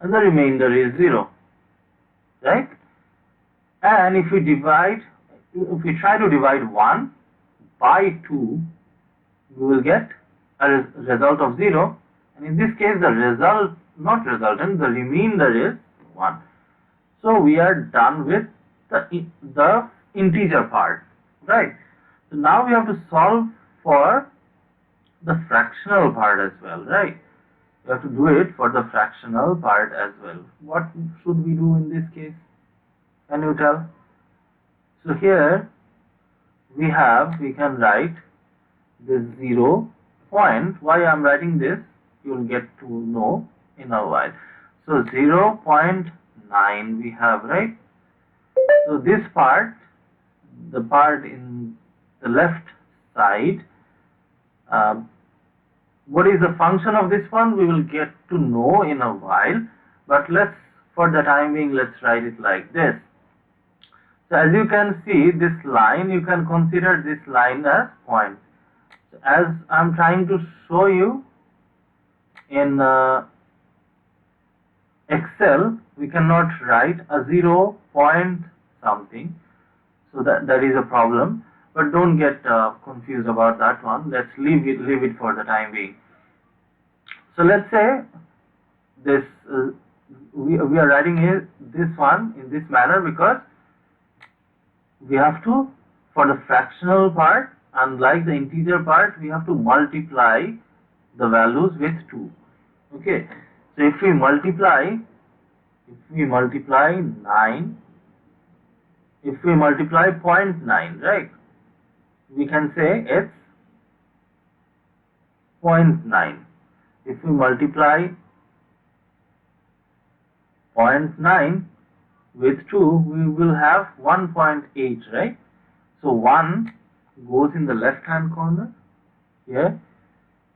and the remainder is 0, right? And if we try to divide 1 by 2, we will get a result of 0, and in this case the the remainder is 1. So we are done with the integer part, right? So now we have to solve for the fractional part as well, right? We have to do it for the fractional part as well. What should we do in this case? Can you tell? So here we can write this 0 point. Why I am writing this, you will get to know in a while. So 0.9 we have, right? So this part, the part in the left side, what is the function of this one, we will get to know in a while, but for the time being, let's write it like this. So as you can see, this line, you can consider this line as point. So as I'm trying to show you in Excel, we cannot write a 0 point something, so that is a problem. But don't get confused about that one. Let's leave it for the time being. So let's say this we are writing this one in this manner because we have to, for the fractional part, unlike the integer part, we have to multiply the values with 2. Okay, so if we multiply 9, if we multiply 0.9, right, we can say it's 0.9. If we multiply 0.9 with 2, we will have 1.8, right? So 1 goes in the left hand corner here,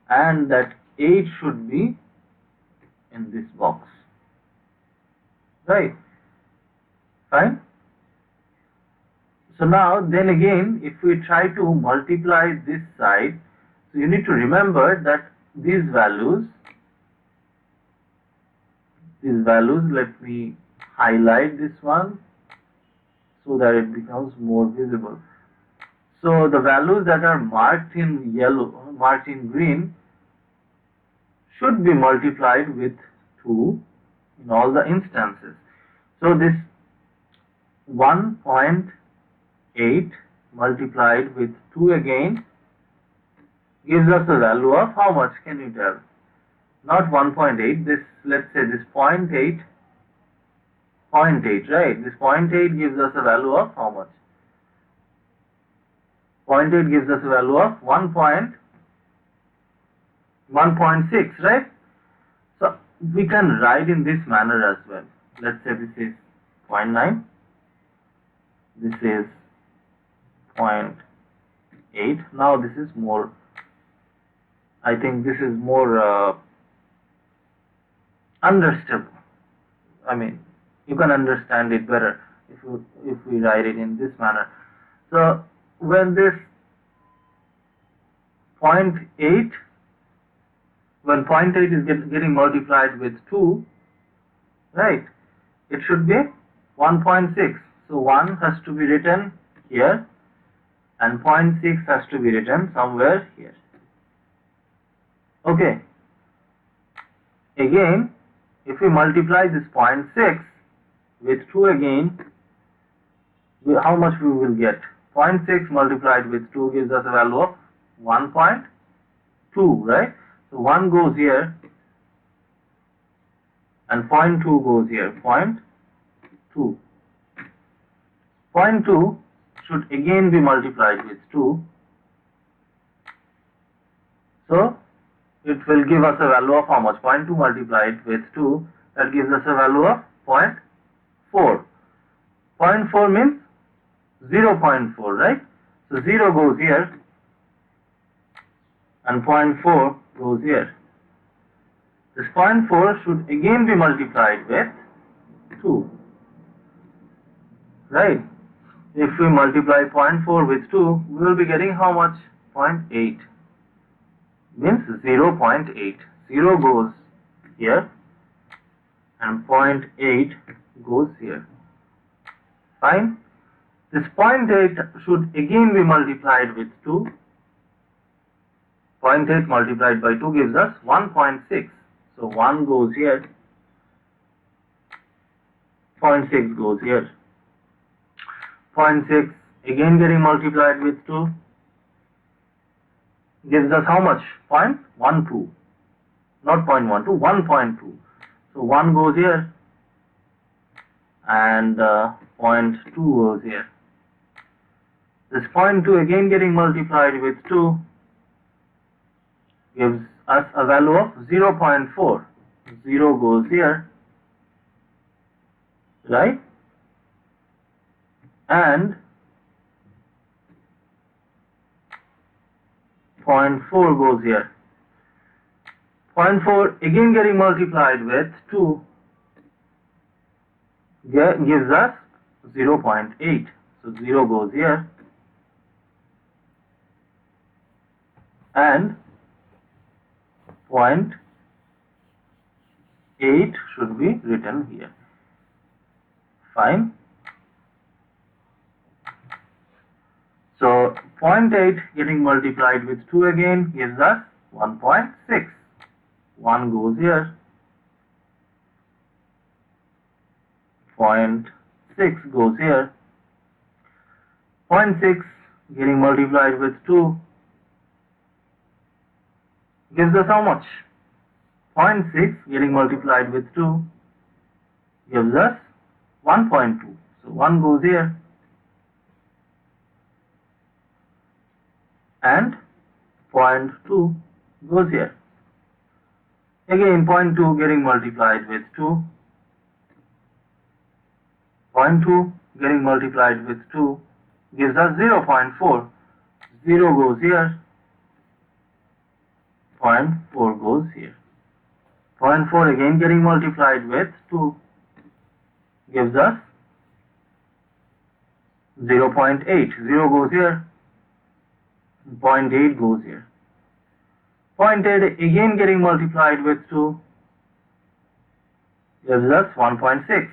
and that 8 should be in this box, right? Fine. So now then again, if we try to multiply this side, so you need to remember that these values, let me highlight this one so that it becomes more visible. So the values that are marked in yellow, marked in green, should be multiplied with 2 in all the instances. So this 1.8 0.8 multiplied with 2 again gives us a value of how much, can you tell? Not 1.8, this, let's say this 0.8, right? This 0.8 gives us a value of how much? 0.8 gives us a value of 1.6, right? So we can write in this manner as well. Let's say this is 0.9, this is 0.8. Now this is more, I think this is more understandable. I mean, you can understand it better if we write it in this manner. So when this 0.8, when 0.8 is getting multiplied with 2, right, it should be 1.6. So 1 has to be written here and 0.6 has to be written somewhere here. Okay. Again, if we multiply this 0.6 with 2 again, how much we will get? 0.6 multiplied with 2 gives us a value of 1.2, right? So 1 goes here and 0.2 goes here, 0.2. 0.2 should again be multiplied with 2. So it will give us a value of how much? 0.2 multiplied with 2, that gives us a value of 0.4. 0.4 means 0.4, right? So 0 goes here and 0.4 goes here. This 0.4 should again be multiplied with 2, right? If we multiply 0.4 with 2, we will be getting how much? 0.8. Means 0.8. 0 goes here and 0.8 goes here. Fine. This 0.8 should again be multiplied with 2. 0.8 multiplied by 2 gives us 1.6. So 1 goes here, 0.6 goes here. 0.6 again getting multiplied with 2 gives us how much? 0.12. Not 0.12, 1.2. So 1 goes here and 0.2 goes here. This 0.2 again getting multiplied with 2 gives us a value of 0.4. 0 goes here, right? And 0.4 goes here. 0.4 again getting multiplied with 2 gives us 0.8. So 0 goes here and 0.8 should be written here. Fine. So 0.8 getting multiplied with 2 again gives us 1.6. 1 goes here. 0.6 goes here. 0.6 getting multiplied with 2 gives us how much? 0.6 getting multiplied with 2 gives us 1.2. So 1 goes here and 0.2 goes here. Again 0.2 getting multiplied with 2. 0.2 getting multiplied with 2 gives us 0.4. 0 goes here. 0.4 goes here. 0.4 again getting multiplied with 2 gives us 0.8. 0 goes here. 0.8 goes here. 0.8 again getting multiplied with 2 gives us 1.6.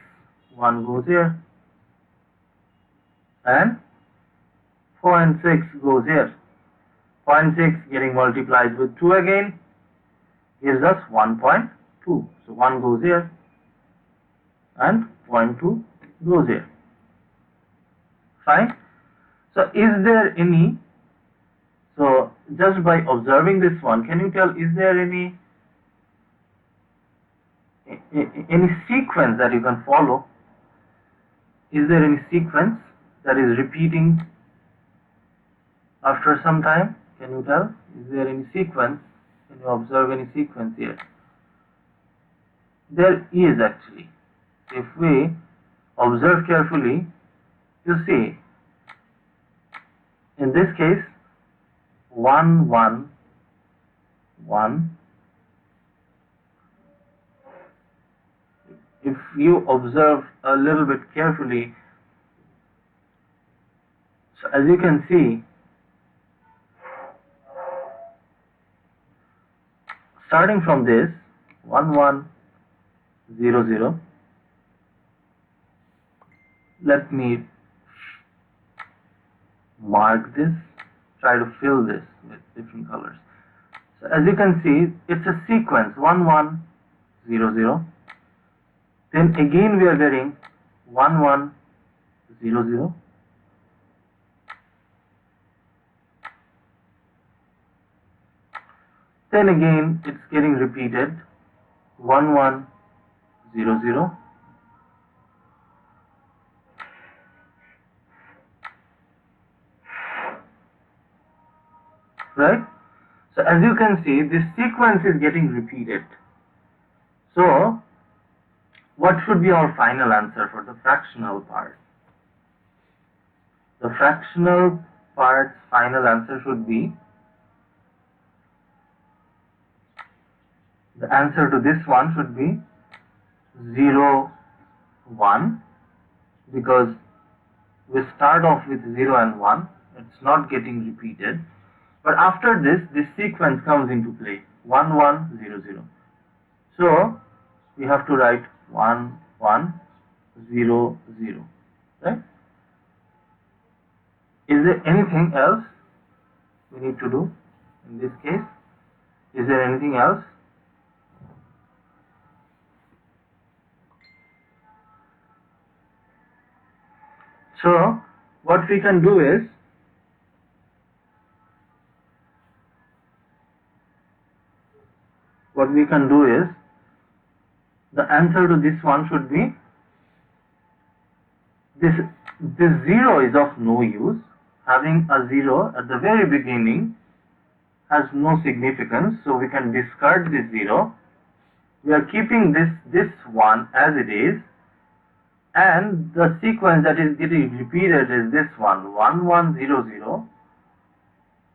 1 goes here and 0.6 goes here. 0.6 getting multiplied with 2 again gives us 1.2. So 1 goes here and 0.2 goes here. Fine. So is there any, so just by observing this one, can you tell, is there any sequence that you can follow? Is there any sequence that is repeating after some time? Can you tell? Is there any sequence? Can you observe any sequence here? There is actually. If we observe carefully, you see, in this case, 1 1 1. If you observe a little bit carefully, so as you can see, starting from this 1 1 0 0, let me mark this, try to fill this with different colors. So as you can see, it's a sequence 1 1 0 0. Then again we are getting 1 1 0 0. Then again it's getting repeated 1 1 0 0. Right? So as you can see, this sequence is getting repeated. So what should be our final answer for the fractional part? The fractional part's final answer should be, the answer to this one should be 0 1, because we start off with 0 and 1, it's not getting repeated. But after this sequence comes into play, 1 1 0 0. So we have to write 1 1 0 0. Right? Is there anything else we need to do in this case? Is there anything else? So what we can do is, the answer to this one should be, this 0 is of no use. Having a 0 at the very beginning has no significance, so we can discard this 0. We are keeping this one as it is, and the sequence that is getting repeated is this one, 1 1 0 0,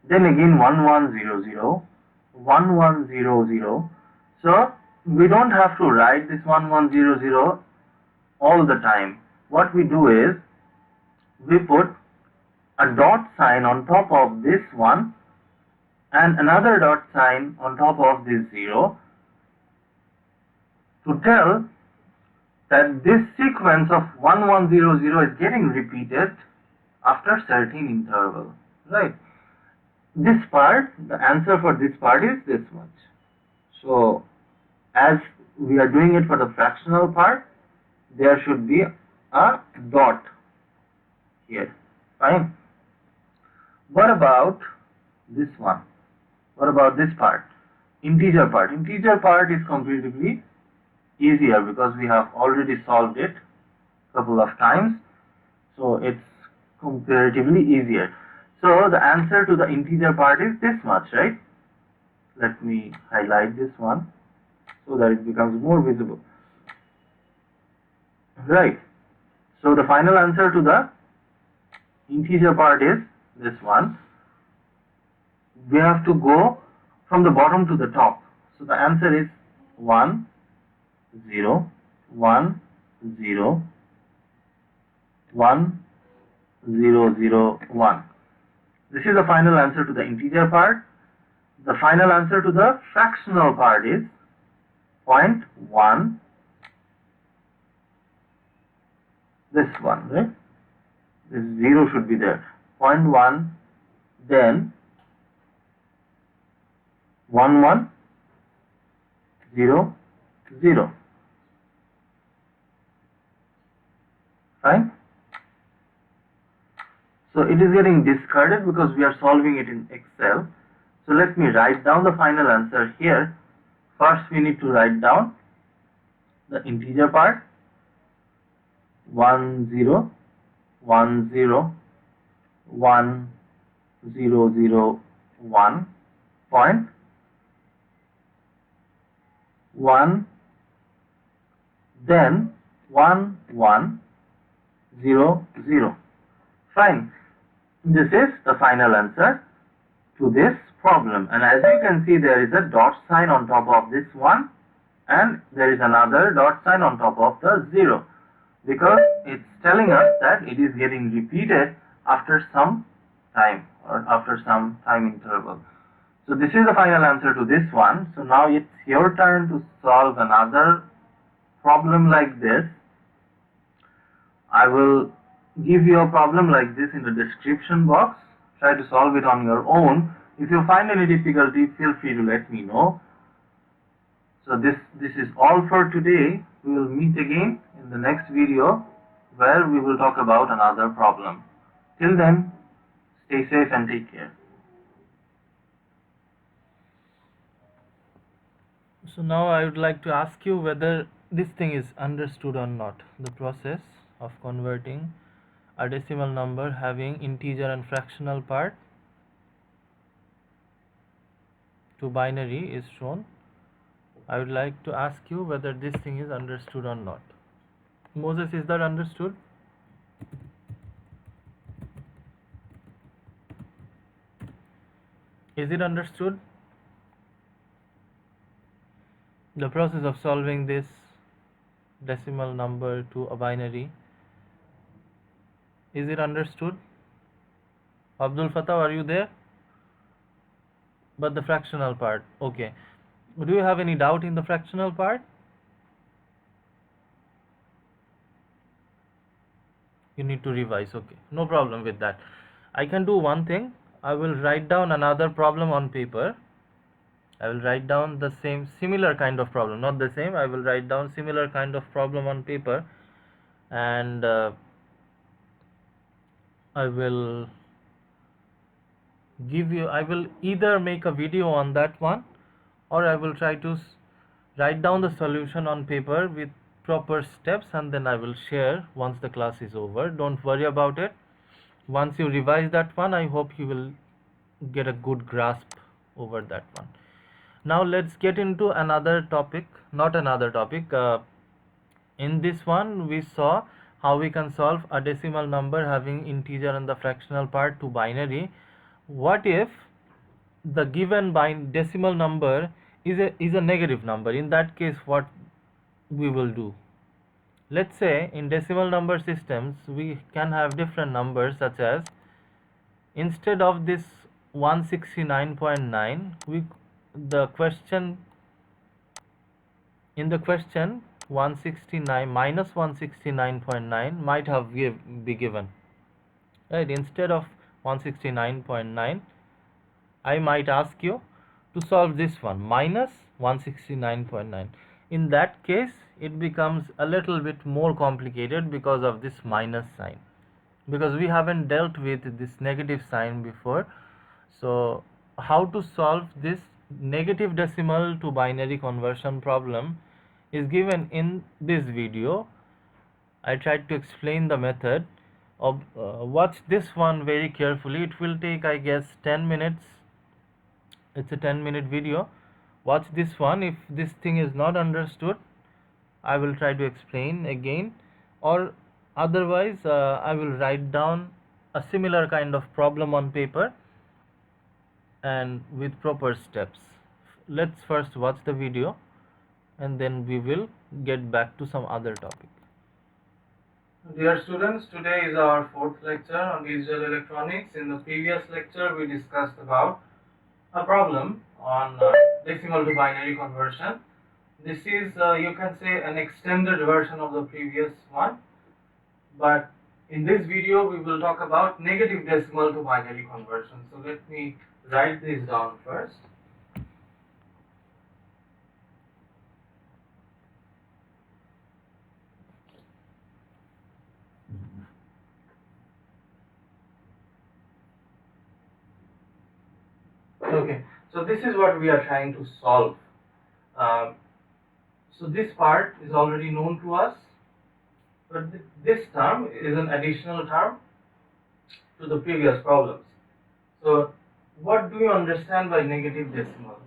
then again 1 1 0 0, 1 1 0 0. So we don't have to write this 1 1 0 0 all the time. What we do is, we put a dot sign on top of this one and another dot sign on top of this 0 to tell that this sequence of 1 1 0 0 is getting repeated after certain interval. Right? This part, the answer for this part is this much. So as we are doing it for the fractional part, there should be a dot here. Fine. What about this one? What about this part? Integer part. Integer part is comparatively easier because we have already solved it a couple of times. So it's comparatively easier. So the answer to the integer part is this much, right? Let me highlight this one so that it becomes more visible. Right. So the final answer to the integer part is this one. We have to go from the bottom to the top. So the answer is 1 0 1 0 1 0 0 1. This is the final answer to the integer part. The final answer to the fractional part is 0.1, this one, right? This 0 should be there. 0.1, then 1 1 0 0. Fine. So it is getting discarded because we are solving it in Excel. So let me write down the final answer here. First we need to write down the integer part, 1 0 1 0 1 0 0 1 point 1, then 1 1 0 0. Fine. This is the final answer to this problem, and as you can see, there is a dot sign on top of this one, and there is another dot sign on top of the 0, because it's telling us that it is getting repeated after some time or after some time interval. So this is the final answer to this one. So now it's your turn to solve another problem like this. I will give you a problem like this in the description box. Try to solve it on your own. If you find any difficulty, feel free to let me know. So this is all for today. We will meet again in the next video where we will talk about another problem. Till then, stay safe and take care. So now I would like to ask you whether this thing is understood or not. The process of converting a decimal number having integer and fractional part to binary is shown. I would like to ask you whether this thing is understood or not. Moses, is that understood? Is it understood? The process of solving this decimal number to a binary. Is it understood? Abdul Fatah, are you there? But the fractional part, okay. Do you have any doubt in the fractional part? You need to revise, okay. No problem with that. I can do one thing. I will write down another problem on paper. I will write down the similar kind of problem, not the same. I will write down similar kind of problem on paper, and I will either make a video on that one, or I will try to write down the solution on paper with proper steps, and then I will share once the class is over. Don't worry about it. Once you revise that one, I hope you will get a good grasp over that one. Now let's get into another topic, not another topic. In this one, we saw how we can solve a decimal number having integer and the fractional part to binary. What if the given decimal number is a negative number? In that case, what we will do? Let's say in decimal number systems, we can have different numbers, such as instead of this 169.9, the question in the question 169 minus 169.9 might have be given, right? Instead of 169.9, I might ask you to solve this one, minus 169.9. In that case, it becomes a little bit more complicated because of this minus sign, because we haven't dealt with this negative sign before. So how to solve this negative decimal to binary conversion problem is given in this video. I tried to explain the method of watch this one very carefully. It will take, I guess, 10 minutes. It's a 10-minute video. Watch this one. If this thing is not understood, I will try to explain again, or otherwise I will write down a similar kind of problem on paper and with proper steps. Let's first watch the video, and then we will get back to some other topic. Dear students, today is our fourth lecture on digital electronics. In the previous lecture, we discussed about a problem on decimal to binary conversion. This is, you can say, an extended version of the previous one, but in this video we will talk about negative decimal to binary conversion. So let me write this down first. Okay, so this is what we are trying to solve. Um, so this part is already known to us, but this term is an additional term to the previous problems. So what do you understand by negative decimal?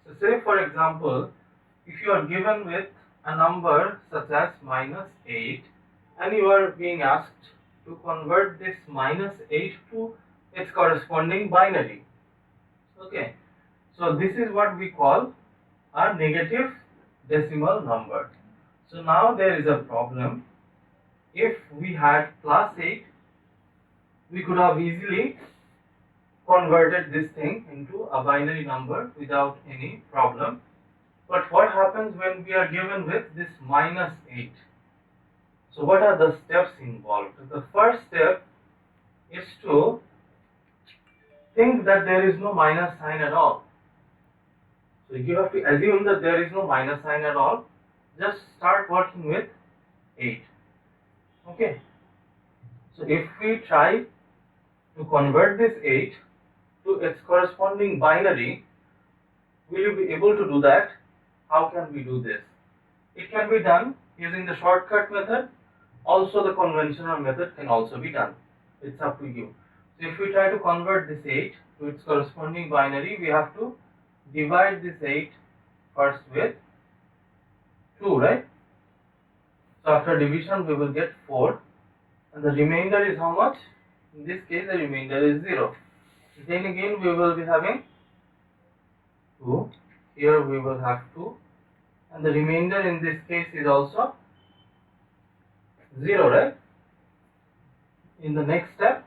So say for example, if you are given with a number such as -8 and you are being asked to convert this -8 to its corresponding binary. Okay, so this is what we call a negative decimal number. So now there is a problem. If we had +8, we could have easily converted this thing into a binary number without any problem. But what happens when we are given with this -8? So what are the steps involved? The first step is to think that there is no minus sign at all. So you have to assume that there is no minus sign at all. Just start working with 8. Okay. So if we try to convert this 8 to its corresponding binary, will you be able to do that? How can we do this? It can be done using the shortcut method. Also the conventional method can also be done. It's up to you. So if we try to convert this 8 to its corresponding binary, we have to divide this 8 first with 2, right? So after division we will get 4, and the remainder is how much? In this case the remainder is 0. Then again we will be having 2, here we will have 2, and the remainder in this case is also 0, right? In the next step,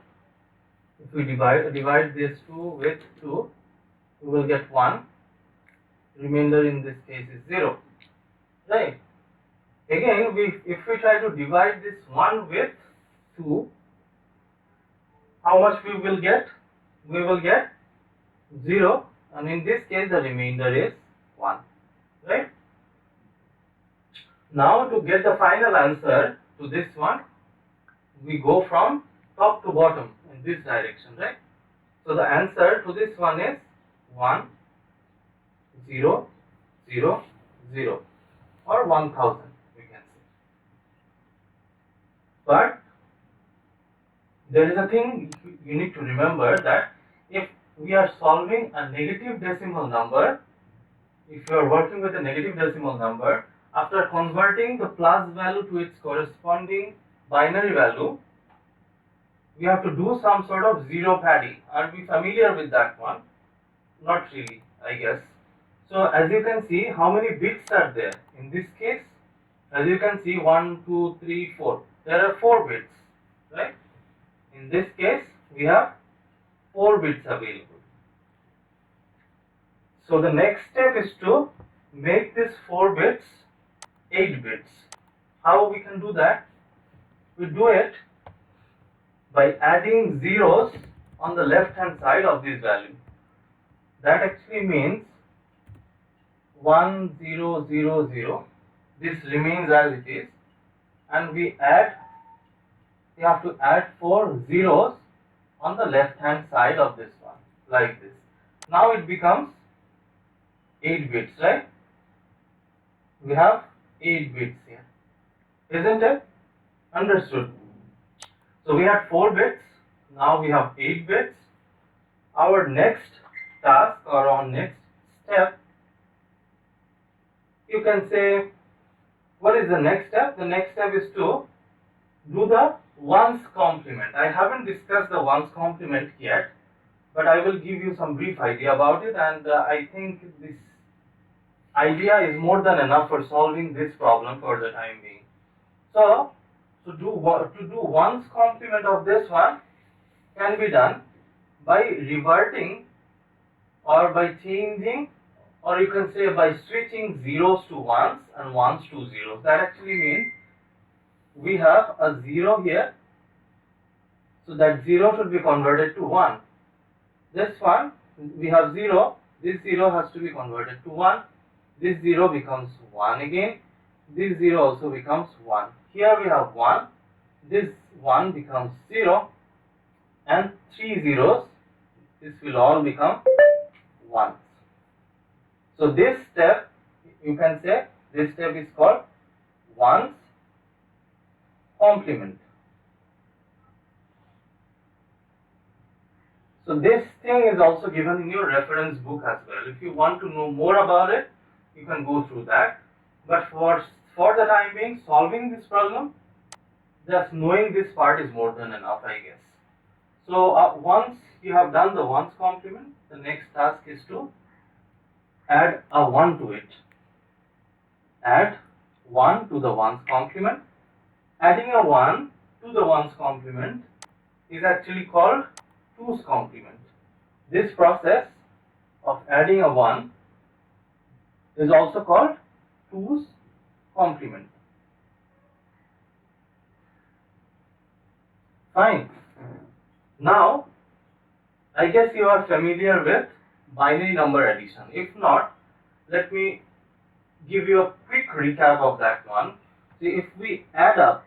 if we divide this 2 with 2, we will get 1. Remainder in this case is 0, right? Again, if we try to divide this 1 with 2, how much we will get? We will get 0, and in this case the remainder is 1, right? Now to get the final answer to this one, we go from top to bottom in this direction, right? So the answer to this one is 1, 0, 0, 0, or 1000, we can say. But there is a thing you need to remember, that if we are solving a negative decimal number, if you are working with a negative decimal number, after converting the plus value to its corresponding binary value, we have to do some sort of zero padding. Are we familiar with that one? Not really, I guess. So as you can see, how many bits are there? In this case, as you can see, 1, 2, 3, 4. There are 4 bits, right? In this case, we have 4 bits available. So the next step is to make this 4 bits 8 bits. How we can do that? We do it by adding zeros on the left hand side of this value. That actually means 1, 0, 0, 0. This remains as it is, and we have to add 4 zeros on the left hand side of this one, like this. Now it becomes 8 bits, right? We have 8 bits here, isn't it? Understood. So we had 4 bits, now we have 8 bits. Our next task, or our next step, you can say, what is the next step? The next step is to do the ones complement. I haven't discussed the ones complement yet, but I will give you some brief idea about it, and I think this idea is more than enough for solving this problem for the time being. So to do ones complement of this one can be done by reverting, or by changing, or you can say by switching zeros to ones and ones to zeros. That actually means we have a 0 here, so that 0 should be converted to 1. This one, we have 0, this 0 has to be converted to 1, this 0 becomes 1 again, this 0 also becomes 1. Here we have 1, this 1 becomes 0, and 3 zeros, this will all become ones. So this step, you can say this step is called ones complement. So this thing is also given in your reference book as well. If you want to know more about it, you can go through that. But for the time being, solving this problem, just knowing this part is more than enough, I guess. So once you have done the ones complement, the next task is to add a 1 to it. Add 1 to the ones complement. Adding a 1 to the ones complement is actually called 2's complement. This process of adding a 1 is also called 2's complement. Fine. Now, I guess you are familiar with binary number addition. If not, let me give you a quick recap of that one. See, if we add up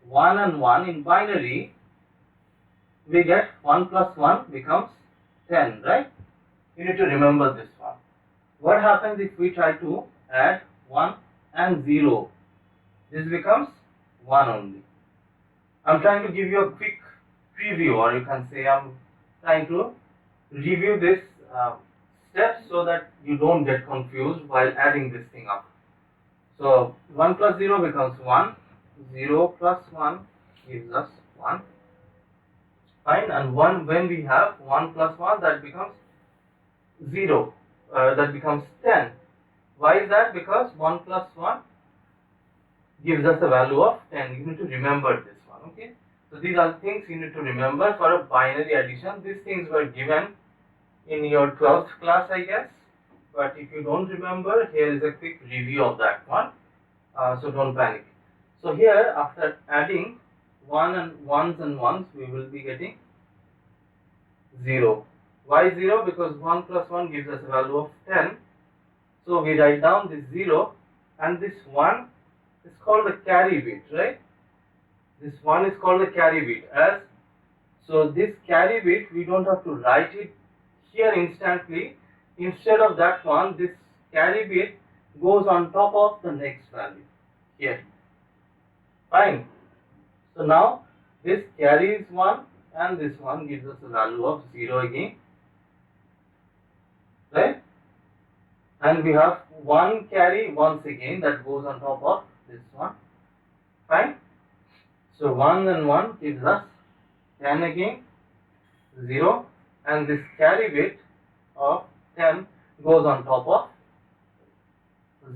1 and 1 in binary, we get 1 plus 1 becomes 10, right? You need to remember this one. What happens if we try to add 1 and 0? This becomes 1 only. I'm trying to give you a quick preview, or you can say I'm trying to review this steps so that you don't get confused while adding this thing up. So 1 plus 0 becomes 1, 0 plus 1 gives us 1. Fine, and 1, when we have 1 plus 1, that becomes 0, that becomes 10. Why is that? Because 1 plus 1 gives us a value of 10. You need to remember this one, okay? So these are things you need to remember for a binary addition. These things were given in your 12th class, I guess. But if you don't remember, here is a quick review of that one. So don't panic. So here, after adding 1 and 1s, we will be getting 0. Why 0? Because 1 plus 1 gives us a value of 10. So we write down this 0, and this 1 is called the carry bit, right? This 1 is called the carry bit. So this carry bit, we don't have to write it here instantly. Instead of that one, this carry bit goes on top of the next value here. Fine. So now this carry is 1 and this one gives us a value of 0 again, right? And we have 1 carry once again that goes on top of this one. Fine. So 1 and 1 gives us 10 again, 0, and this carry bit of 10 goes on top of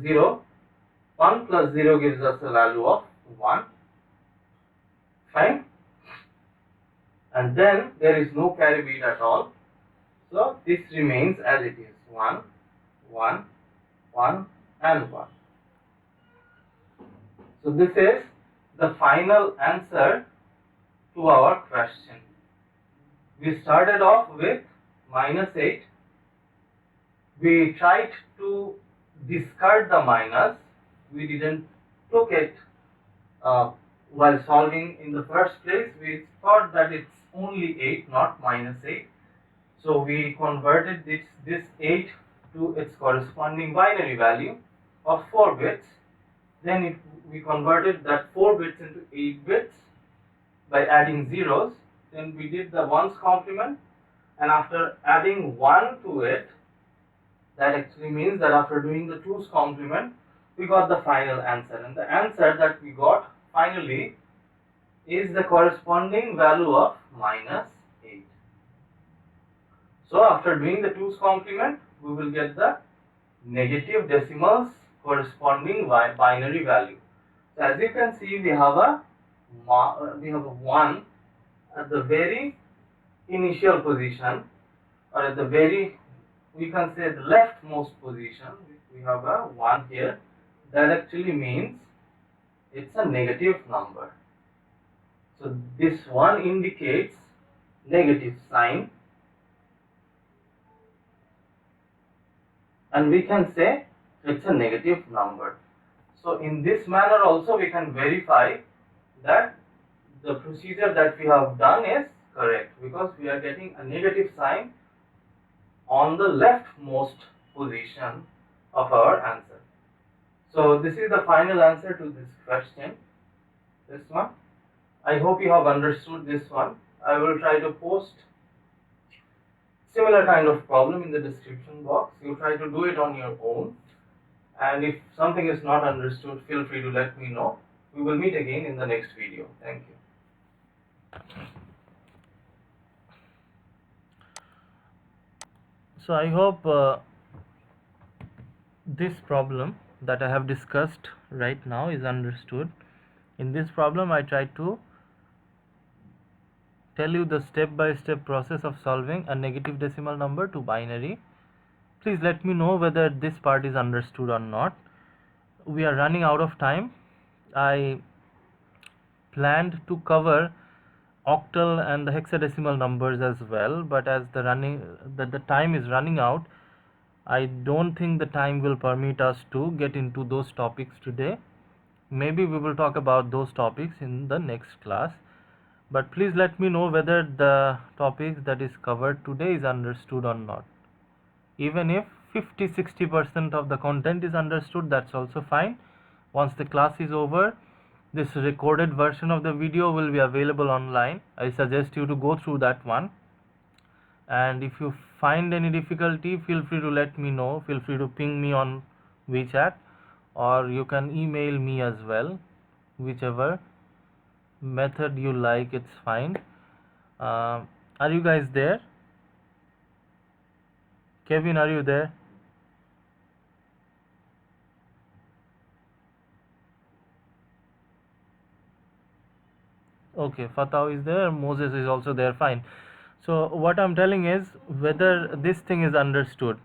0. 1 plus 0 gives us a value of 1. Fine. And then there is no carry bit at all. So this remains as it is. 1, 1, 1 and 1. So this is the final answer to our question. We started off with -8. We tried to discard the minus. We didn't took it while solving in the first place. We thought that it's only 8, not -8. So we converted this 8 to its corresponding binary value of 4 bits. Then we converted that 4 bits into 8 bits by adding zeros. Then we did the ones complement, and after adding 1 to it, that actually means that after doing the 2's complement, we got the final answer. And the answer that we got finally is the corresponding value of -8. So after doing the 2's complement, we will get the negative decimals corresponding binary value. So as you can see, we have a 1 at the very initial position, or at the very, we can say, the leftmost position. We have a 1 here. That actually means it's a negative number. So this one indicates negative sign, and we can say it's a negative number. So in this manner also we can verify that the procedure that we have done is correct, because we are getting a negative sign on the leftmost position of our answer. So this is the final answer to this question, this one. I hope you have understood this one. I will try to post similar kind of problem in the description box. You try to do it on your own. And if something is not understood, feel free to let me know. We will meet again in the next video. Thank you. So I hope this problem that I have discussed right now is understood. In this problem, I tried to tell you the step-by-step process of solving a negative decimal number to binary. Please let me know whether this part is understood or not. We are running out of time. I planned to cover octal and the hexadecimal numbers as well, but as the time is running out, I don't think the time will permit us to get into those topics today. Maybe we will talk about those topics in the next class, but please let me know whether the topics that is covered today is understood or not. Even if 50-60% of the content is understood, that's also fine. Once the class is over, this recorded version of the video will be available online. I suggest you to go through that one, and if you find any difficulty, feel free to let me know. Feel free to ping me on WeChat, or you can email me as well. Whichever method you like, it's fine. Are you guys there? Kevin, are you there? Okay, Fatah is there, Moses is also there, fine. So what I'm telling is whether this thing is understood.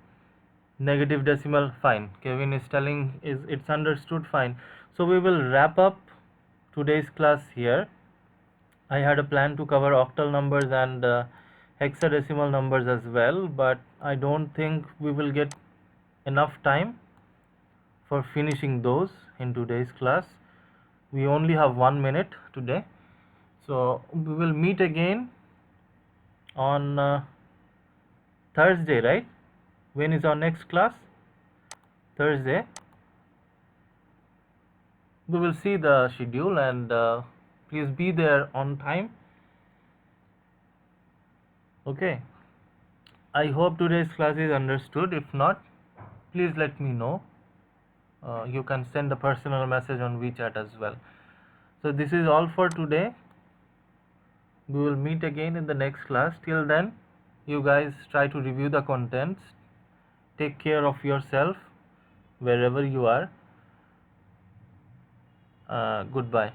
Negative decimal, fine. Kevin is telling it's understood, fine. So we will wrap up today's class here. I had a plan to cover octal numbers and hexadecimal numbers as well, but I don't think we will get enough time for finishing those in today's class. We only have 1 minute today. So we will meet again on Thursday, right? When is our next class? Thursday. We will see the schedule, and please be there on time. Okay. I hope today's class is understood. If not, please let me know. You can send a personal message on WeChat as well. So this is all for today. We will meet again in the next class. Till then, you guys try to review the contents. Take care of yourself wherever you are. Goodbye.